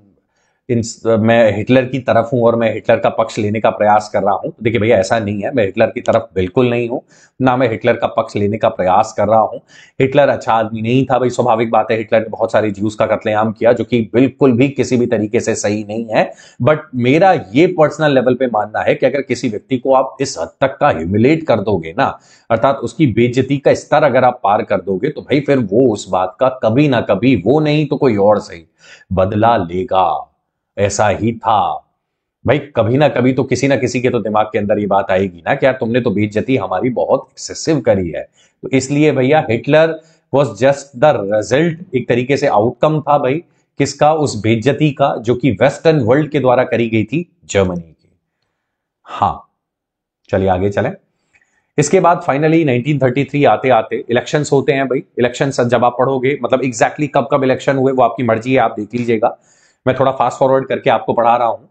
मैं हिटलर की तरफ हूं और मैं हिटलर का पक्ष लेने का प्रयास कर रहा हूं। देखिए भैया, ऐसा नहीं है, मैं हिटलर की तरफ बिल्कुल नहीं हूं, ना मैं हिटलर का पक्ष लेने का प्रयास कर रहा हूं। हिटलर अच्छा आदमी नहीं था भाई, स्वाभाविक बात है, हिटलर ने बहुत सारे ज्यूज का कत्लेआम किया जो कि बिल्कुल भी किसी भी तरीके से सही नहीं है। बट मेरा ये पर्सनल लेवल पे मानना है कि अगर किसी व्यक्ति को आप इस हद तक का ह्यूमिलेट कर दोगे ना, अर्थात उसकी बेइज्जती का स्तर अगर आप पार कर दोगे, तो भाई फिर वो उस बात का कभी ना कभी, वो नहीं तो कोई और सही, बदला लेगा। ऐसा ही था भाई, कभी ना कभी तो किसी ना किसी के तो दिमाग के अंदर ये बात आएगी ना कि यार तुमने तो बेइज्जती हमारी बहुत एक्सेसिव करी है। तो इसलिए भैया Hitler was just the result, एक तरीके से आउटकम था भाई किसका, उस बेइज्जती का जो कि वेस्टर्न वर्ल्ड के द्वारा करी गई थी जर्मनी की। हाँ चलिए आगे चलें। इसके बाद फाइनली 1933 आते आते इलेक्शंस होते हैं भाई। इलेक्शंस जब आप पढ़ोगे, मतलब एग्जैक्टली कब कब इलेक्शन हुए वो आपकी मर्जी है, आप देख लीजिएगा, मैं थोड़ा फास्ट फॉरवर्ड करके आपको पढ़ा रहा हूं।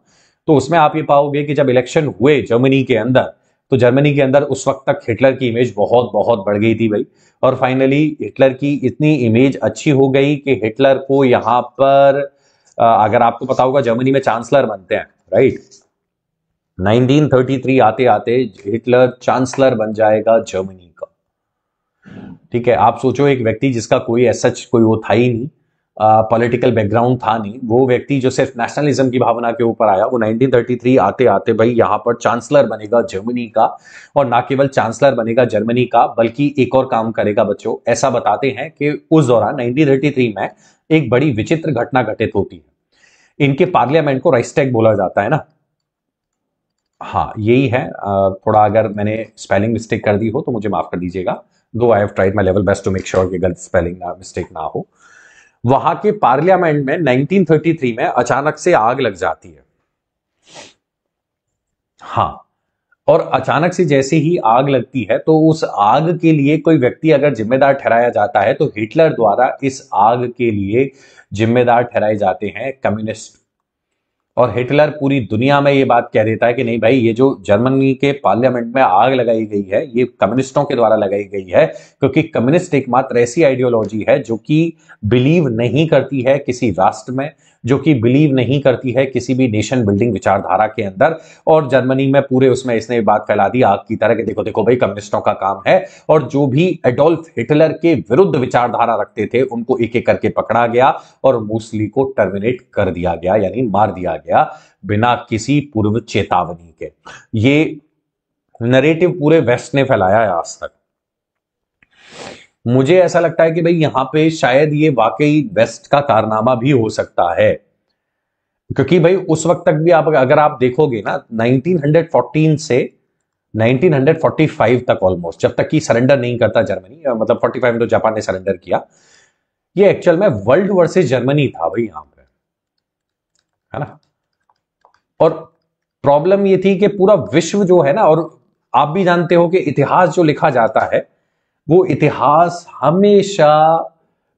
तो उसमें आप ये पाओगे कि जब इलेक्शन हुए जर्मनी के अंदर, तो जर्मनी के अंदर उस वक्त तक हिटलर की इमेज बहुत बहुत बढ़ गई थी भाई। और फाइनली हिटलर की इतनी इमेज अच्छी हो गई कि हिटलर को यहां पर अगर आपको पता होगा जर्मनी में चांसलर बनते हैं, राइट। 1933 आते आते हिटलर चांसलर बन जाएगा जर्मनी का। ठीक है, आप सोचो एक व्यक्ति जिसका कोई सच कोई वो था ही नहीं, पॉलिटिकल बैकग्राउंड था नहीं, वो व्यक्ति जो सिर्फ नेशनलिज्म की भावना के ऊपर आया, वो 1933 आते आते भाई यहां पर चांसलर बनेगा जर्मनी का। और ना केवल चांसलर बनेगा जर्मनी का, बल्कि एक और काम करेगा बच्चों। ऐसा बताते हैं कि उस दौरान 1933 में एक बड़ी विचित्र घटना घटित होती है। इनके पार्लियामेंट को राइक्सटैग बोला जाता है ना, हाँ यही है। थोड़ा अगर मैंने स्पेलिंग मिस्टेक कर दी हो तो मुझे माफ कर दीजिएगा, though I have tried my level best to make sure कि गलत स्पेलिंग ना मिस्टेक ना हो। वहां के पार्लियामेंट में 1933 में अचानक से आग लग जाती है। हाँ, और अचानक से जैसे ही आग लगती है तो उस आग के लिए कोई व्यक्ति अगर जिम्मेदार ठहराया जाता है तो हिटलर द्वारा इस आग के लिए जिम्मेदार ठहराए जाते हैं कम्युनिस्ट। और हिटलर पूरी दुनिया में ये बात कह देता है कि नहीं भाई, ये जो जर्मनी के पार्लियामेंट में आग लगाई गई है ये कम्युनिस्टों के द्वारा लगाई गई है, क्योंकि कम्युनिस्ट एकमात्र ऐसी आइडियोलॉजी है जो कि बिलीव नहीं करती है किसी राष्ट्र में, जो कि बिलीव नहीं करती है किसी भी नेशन बिल्डिंग विचारधारा के अंदर। और जर्मनी में पूरे उसमें इसने बात फैला दी आग की तरह कि देखो देखो भाई कम्युनिस्टों का काम है। और जो भी एडोल्फ हिटलर के विरुद्ध विचारधारा रखते थे उनको एक एक करके पकड़ा गया और मूसली को टर्मिनेट कर दिया गया, यानी मार दिया गया बिना किसी पूर्व चेतावनी के। ये नरेटिव पूरे वेस्ट ने फैलाया है आज तक। मुझे ऐसा लगता है कि भाई यहां पे शायद ये वाकई वेस्ट का कारनामा भी हो सकता है, क्योंकि भाई उस वक्त तक भी आप अगर आप देखोगे ना 1914 से 1945 तक ऑलमोस्ट, जब तक कि सरेंडर नहीं करता जर्मनी, मतलब 45 में तो जापान ने सरेंडर किया, ये एक्चुअल में वर्ल्ड वर्सेस जर्मनी था भाई यहां पे, है ना। और प्रॉब्लम ये थी कि पूरा विश्व जो है ना, और आप भी जानते हो कि इतिहास जो लिखा जाता है वो इतिहास हमेशा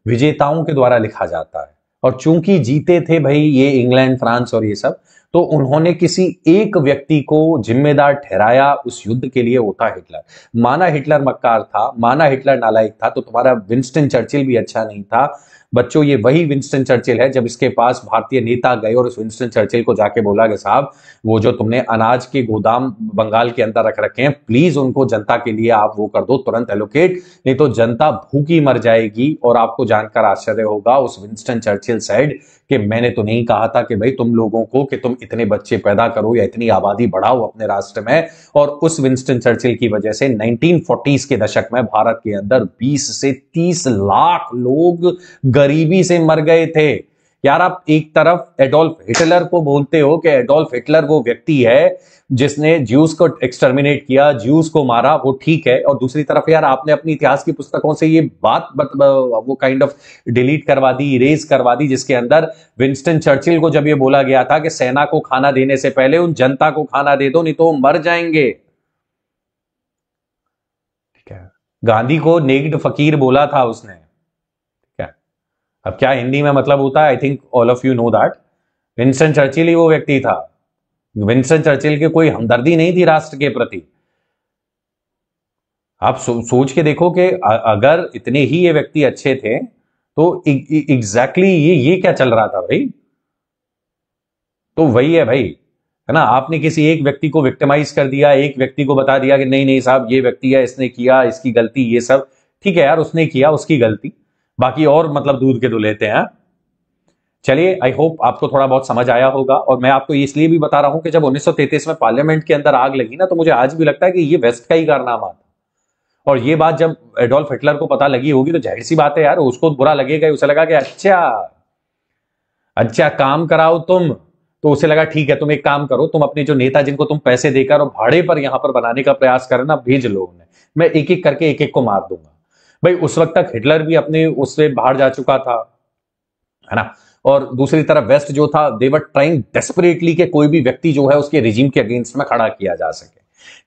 विजेताओं के द्वारा लिखा जाता है। और चूंकि जीते थे भाई ये इंग्लैंड फ्रांस और ये सब, तो उन्होंने किसी एक व्यक्ति को जिम्मेदार ठहराया उस युद्ध के लिए, वो था हिटलर। माना हिटलर मक्कार था, माना हिटलर नालायक था, तो तुम्हारा विंस्टन चर्चिल भी अच्छा नहीं था। बच्चों ये वही विंस्टन चर्चिल है जब इसके पास भारतीय नेता गए और उस विंस्टन चर्चिल को जाके बोला कि साहब वो जो तुमने अनाज के गोदाम बंगाल के अंदर रख रखे हैं प्लीज उनको जनता के लिए आप वो कर दो तुरंत एलोकेट, नहीं तो जनता भूखी मर जाएगी। और आपको जानकर आश्चर्य होगा उस विंस्टन चर्चिल सेड कि मैंने तो नहीं कहा था कि भाई तुम लोगों को कि तुम इतने बच्चे पैदा करो या इतनी आबादी बढ़ाओ अपने राष्ट्र में। और उस विंस्टन चर्चिल की वजह से 1940s के दशक में भारत के अंदर 20 से 30 लाख लोग गरीबी से मर गए थे। यार आप एक तरफ एडोल्फ हिटलर को बोलते हो कि एडोल्फ हिटलर वो व्यक्ति है जिसने ज्यूस को एक्सटर्मिनेट किया, ज्यूस को मारा, वो ठीक है, और दूसरी तरफ यार आपने अपनी इतिहास की पुस्तकों से ये बात वो काइंड ऑफ डिलीट करवा दी, इरेज करवा दी, जिसके अंदर विंस्टन चर्चिल को जब ये बोला गया था कि सेना को खाना देने से पहले उन जनता को खाना दे दो, नहीं तो वो मर जाएंगे। ठीक है, गांधी को नेक्ड फकीर बोला था उसने। ठीक है, अब क्या हिंदी में मतलब होता है, I think all of you know that. Winston Churchill ही वो व्यक्ति था। विंस्टन चर्चिल की कोई हमदर्दी नहीं थी राष्ट्र के प्रति। आप सोच के देखो कि अगर इतने ही ये व्यक्ति अच्छे थे तो एग्जैक्टली ये क्या चल रहा था भाई। तो वही है भाई, है ना, आपने किसी एक व्यक्ति को विक्टिमाइज कर दिया, एक व्यक्ति को बता दिया कि नहीं नहीं साहब ये व्यक्ति है, इसने किया, इसकी गलती, ये सब ठीक है यार, उसने किया, उसकी गलती, बाकी और मतलब दूध के धुलेते हैं। चलिए, आई होप आपको थोड़ा बहुत समझ आया होगा। और मैं आपको इसलिए भी बता रहा हूं कि जब 1933 में पार्लियामेंट के अंदर आग लगी ना, तो मुझे आज भी लगता है कि ये वेस्ट का ही कारनामा था। और ये बात जब एडोल्फ हिटलर को पता लगी होगी तो जाहिर सी बात है यार, उसको बुरा लगेगा। उसे लगा कि अच्छा अच्छा काम कराओ तुम, तो उसे लगा ठीक है तुम एक काम करो, तुम अपने जो नेता जिनको तुम पैसे देकर और भाड़े पर यहां पर बनाने का प्रयास करना, भेज लो उन्हें, मैं एक एक करके एक एक को मार दूंगा। भाई उस वक्त तक हिटलर भी अपने उससे बाहर जा चुका था, है ना। और दूसरी तरफ वेस्ट जो था, दे वर ट्राइंग डेस्परेटली कि कोई भी व्यक्ति जो है उसके रिजीम के अगेंस्ट में खड़ा किया जा सके।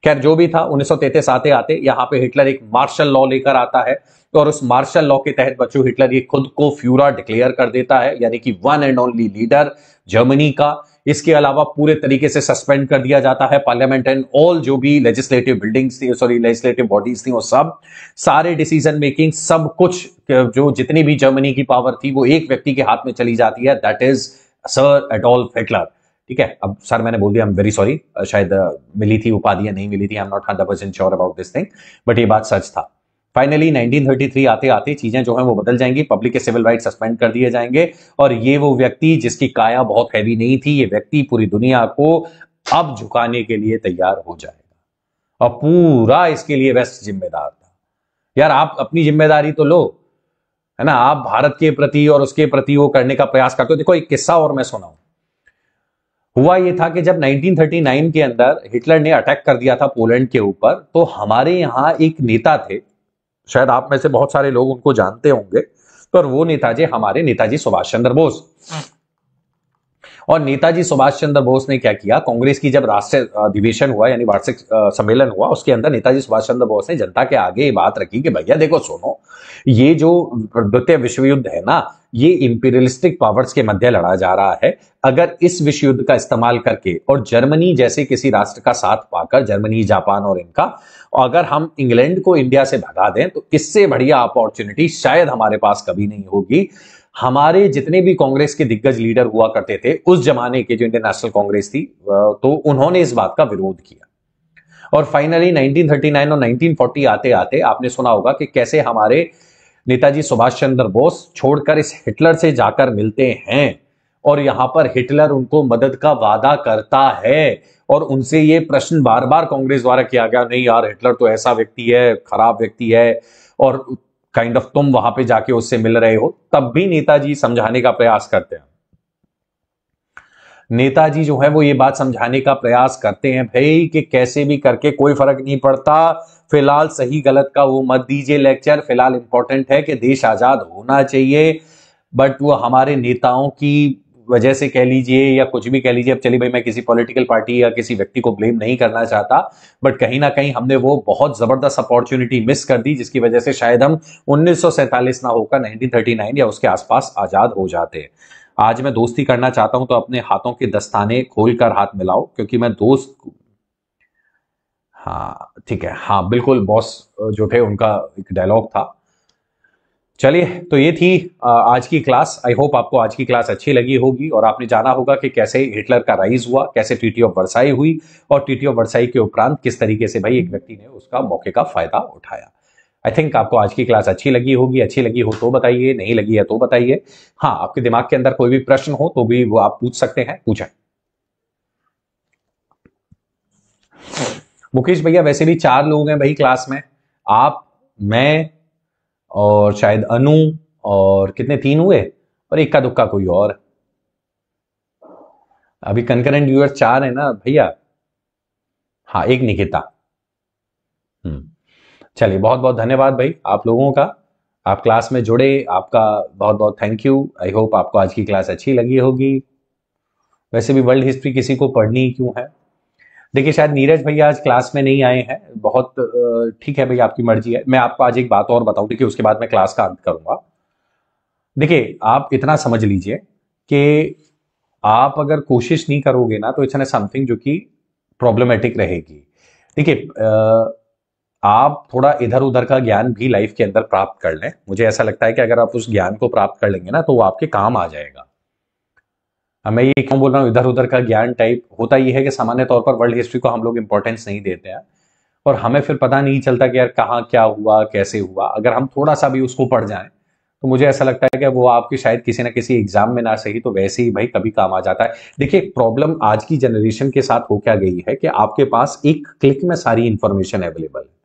खैर जो भी था, 1933 आते आते यहां पे हिटलर एक मार्शल लॉ लेकर आता है, और उस मार्शल लॉ के तहत बच्चों हिटलर ये खुद को फ्यूरा डिक्लेयर कर देता है, यानी कि one and only leader Germany का। इसके अलावा पूरे तरीके से सस्पेंड कर दिया जाता है पार्लियामेंट एंड ऑल जो भी लेजिस्लेटिव बिल्डिंग्स थी, सॉरी लेजिस्लेटिव बॉडीज थी, वो सब, सारे डिसीजन मेकिंग, सब कुछ, जो जितनी भी जर्मनी की पावर थी वो एक व्यक्ति के हाथ में चली जाती है, that is sir Adolf Hitler. ठीक है, अब सर मैंने बोल दिया, आई एम वेरी सॉरी, शायद मिली थी उपाधियां, नहीं मिली थी, I am not 100% sure about this thing, but ये बात सच था। फाइनली 1933 आते आते चीजें जो हैं वो बदल जाएंगी, पब्लिक के सिविल राइट सस्पेंड कर दिए जाएंगे, और ये वो व्यक्ति जिसकी काया बहुत हैवी नहीं थी, ये व्यक्ति पूरी दुनिया को अब झुकाने के लिए तैयार हो जाएगा, और पूरा इसके लिए वेस्ट जिम्मेदार था। यार आप अपनी जिम्मेदारी तो लो, है ना, आप भारत के प्रति और उसके प्रति वो करने का प्रयास करते हो। देखो एक किस्सा और मैं सुनाऊं। हुआ ये था कि जब 1939 के अंदर हिटलर ने अटैक कर दिया था पोलैंड के ऊपर, तो हमारे यहां एक नेता थे, शायद आप में से बहुत सारे लोग उनको जानते होंगे, पर वो नेताजी हमारे नेताजी सुभाष चंद्र बोस। और नेताजी सुभाष चंद्र बोस ने क्या किया, कांग्रेस की जब राष्ट्रीय अधिवेशन हुआ, यानी वार्षिक सम्मेलन हुआ, उसके अंदर नेताजी सुभाष चंद्र बोस ने जनता के आगे ये बात रखी कि भैया देखो सुनो, ये जो द्वितीय विश्व युद्ध है ना, ये इंपीरियलिस्टिक पावर्स के मध्य लड़ा जा रहा है। अगर इस विश्व युद्ध का इस्तेमाल करके और जर्मनी जैसे किसी राष्ट्र का साथ पाकर, जर्मनी, जापान और इनका, अगर हम इंग्लैंड को इंडिया से भगा दें, तो इससे बढ़िया अपॉर्चुनिटी शायद हमारे पास कभी नहीं होगी। हमारे जितने भी कांग्रेस के दिग्गज लीडर हुआ करते थे उस जमाने के, जो इंडियन नेशनल कांग्रेस थी, तो उन्होंने इस बात का विरोध किया। और फाइनली 1939 और 1940 आते आते आपने सुना होगा कि कैसे हमारे नेताजी सुभाष चंद्र बोस छोड़कर इस हिटलर से जाकर मिलते हैं, और यहां पर हिटलर उनको मदद का वादा करता है। और उनसे ये प्रश्न बार बार कांग्रेस द्वारा किया गया, नहीं यार हिटलर तो ऐसा व्यक्ति है, खराब व्यक्ति है, और काइंड ऑफ तुम वहां पे जाके उससे मिल रहे हो। तब भी नेताजी समझाने का प्रयास करते हैं, नेताजी जो है वो ये बात समझाने का प्रयास करते हैं भाई कि कैसे भी करके कोई फर्क नहीं पड़ता, फिलहाल सही गलत का वो मत दीजिए लेक्चर, फिलहाल इंपॉर्टेंट है कि देश आजाद होना चाहिए। बट वो हमारे नेताओं की वजह से कह लीजिए या कुछ भी कह लीजिए, अब चलिए भाई मैं किसी पॉलिटिकल पार्टी या किसी व्यक्ति को ब्लेम नहीं करना चाहता, बट कहीं ना कहीं हमने वो बहुत जबरदस्त अपॉर्चुनिटी मिस कर दी, जिसकी वजह से शायद हम 1947 ना होकर 1939 या उसके आसपास आजाद हो जाते। आज मैं दोस्ती करना चाहता हूं तो अपने हाथों के दस्ताने खोलकर हाथ मिलाओ, क्योंकि मैं दोस्त, हाँ ठीक है, हाँ बिल्कुल, बॉस जो थे उनका एक डायलॉग था। चलिए, तो ये थी आज की क्लास। आई होप आपको आज की क्लास अच्छी लगी होगी, और आपने जाना होगा कि कैसे हिटलर का राइज हुआ, कैसे ट्रीटी ऑफ वर्साई हुई, और ट्रीटी ऑफ वर्साई के उपरांत किस तरीके से भाई एक व्यक्ति ने उसका मौके का फायदा उठाया। आई थिंक आपको आज की क्लास अच्छी लगी होगी। अच्छी लगी हो तो बताइए, नहीं लगी है तो बताइए। हाँ, आपके दिमाग के अंदर कोई भी प्रश्न हो तो भी वो आप पूछ सकते हैं, पूछें। मुकेश भैया वैसे भी 4 लोग हैं भाई क्लास में, आप, मैं, और शायद अनु, और कितने, 3 हुए, और इक्का दुक्का कोई और। अभी कंकरेंट व्यूअर 4 है ना भैया। हाँ, एक निकिता। हम्म। चलिए, बहुत बहुत धन्यवाद भाई आप लोगों का। आप क्लास में जुड़े, आपका बहुत बहुत थैंक यू। आई होप आपको आज की क्लास अच्छी लगी होगी। वैसे भी वर्ल्ड हिस्ट्री किसी को पढ़नी ही क्यों है। देखिए, शायद नीरज भैया आज क्लास में नहीं आए हैं, बहुत ठीक है भैया, आपकी मर्जी है। मैं आपको आज एक बात और बताऊं, देखिए उसके बाद मैं क्लास का अंत करूंगा। देखिए, आप इतना समझ लीजिए कि आप अगर कोशिश नहीं करोगे ना तो इट्स एन समथिंग जो कि प्रॉब्लमेटिक रहेगी। देखिए, आप थोड़ा इधर उधर का ज्ञान भी लाइफ के अंदर प्राप्त कर लें। मुझे ऐसा लगता है कि अगर आप उस ज्ञान को प्राप्त कर लेंगे ना तो वो आपके काम आ जाएगा। अब मैं ये क्यों बोल रहा हूँ इधर उधर का ज्ञान टाइप, होता ये है कि सामान्य तौर पर वर्ल्ड हिस्ट्री को हम लोग इंपॉर्टेंस नहीं देते हैं और हमें फिर पता नहीं चलता कि यार कहाँ क्या हुआ कैसे हुआ। अगर हम थोड़ा सा भी उसको पढ़ जाएं तो मुझे ऐसा लगता है कि वो आपके शायद किसी ना किसी एग्जाम में ना सही तो वैसे ही भाई कभी काम आ जाता है। देखिए, प्रॉब्लम आज की जनरेशन के साथ हो क्या गई है कि आपके पास एक क्लिक में सारी इंफॉर्मेशन अवेलेबल है।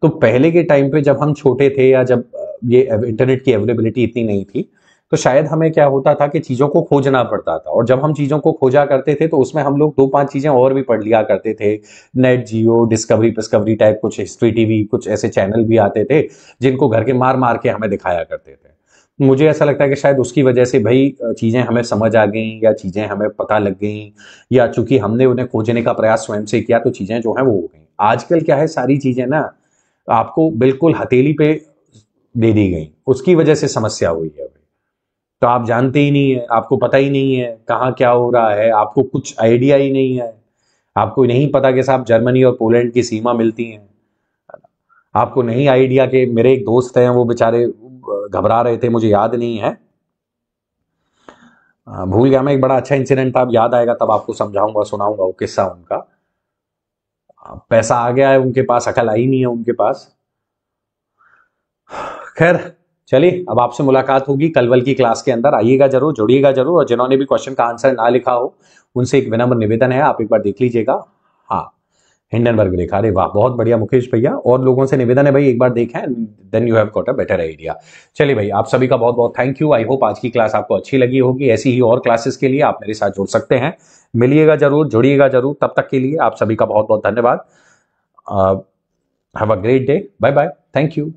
तो पहले के टाइम पे जब हम छोटे थे या जब ये इंटरनेट की अवेलेबिलिटी इतनी नहीं थी तो शायद हमें क्या होता था कि चीजों को खोजना पड़ता था, और जब हम चीजों को खोजा करते थे तो उसमें हम लोग 2-5 चीजें और भी पढ़ लिया करते थे। नेट जियो, डिस्कवरी पिस्कवरी टाइप कुछ हिस्ट्री टीवी कुछ ऐसे चैनल भी आते थे जिनको घर के मार मार के हमें दिखाया करते थे। मुझे ऐसा लगता है कि शायद उसकी वजह से भाई चीजें हमें समझ आ गई या चीजें हमें पता लग गई, या चूंकि हमने उन्हें खोजने का प्रयास स्वयं से किया तो चीजें जो है वो हो गई। आजकल क्या है, सारी चीजें ना आपको बिल्कुल हथेली पे दे दी गई, उसकी वजह से समस्या हुई है। तो आप जानते ही नहीं है, आपको पता ही नहीं है कहाँ क्या हो रहा है, आपको कुछ आइडिया ही नहीं है। आपको नहीं पता कि साहब जर्मनी और पोलैंड की सीमा मिलती है। आपको नहीं आइडिया कि मेरे एक दोस्त हैं वो बेचारे घबरा रहे थे, मुझे याद नहीं है, भूल गया मैं। एक बड़ा अच्छा इंसिडेंट था, अब याद आएगा तब आपको समझाऊंगा सुनाऊंगा वो किस्सा उनका। पैसा आ गया है उनके पास, अकल आई नहीं है उनके पास। खैर, चलिए, अब आपसे मुलाकात होगी कल वल की क्लास के अंदर। आइएगा जरूर, जुड़िएगा जरूर, और जिन्होंने भी क्वेश्चन का आंसर ना लिखा हो उनसे एक विनम्र निवेदन है, आप एक बार देख लीजिएगा। हाँ, हिंडनबर्ग रेखा, अरे वाह बहुत बढ़िया मुकेश भैया। और लोगों से निवेदन है भाई एक बार देखें, then you have got a better idea. चलिए भाई, आप सभी का बहुत बहुत थैंक यू। आई होप आज की क्लास आपको अच्छी लगी होगी। ऐसी ही और क्लासेस के लिए आप मेरे साथ जुड़ सकते हैं। मिलिएगा जरूर, जुड़िएगा जरूर। तब तक के लिए आप सभी का बहुत बहुत धन्यवाद। Have a great day. Bye bye. Thank you.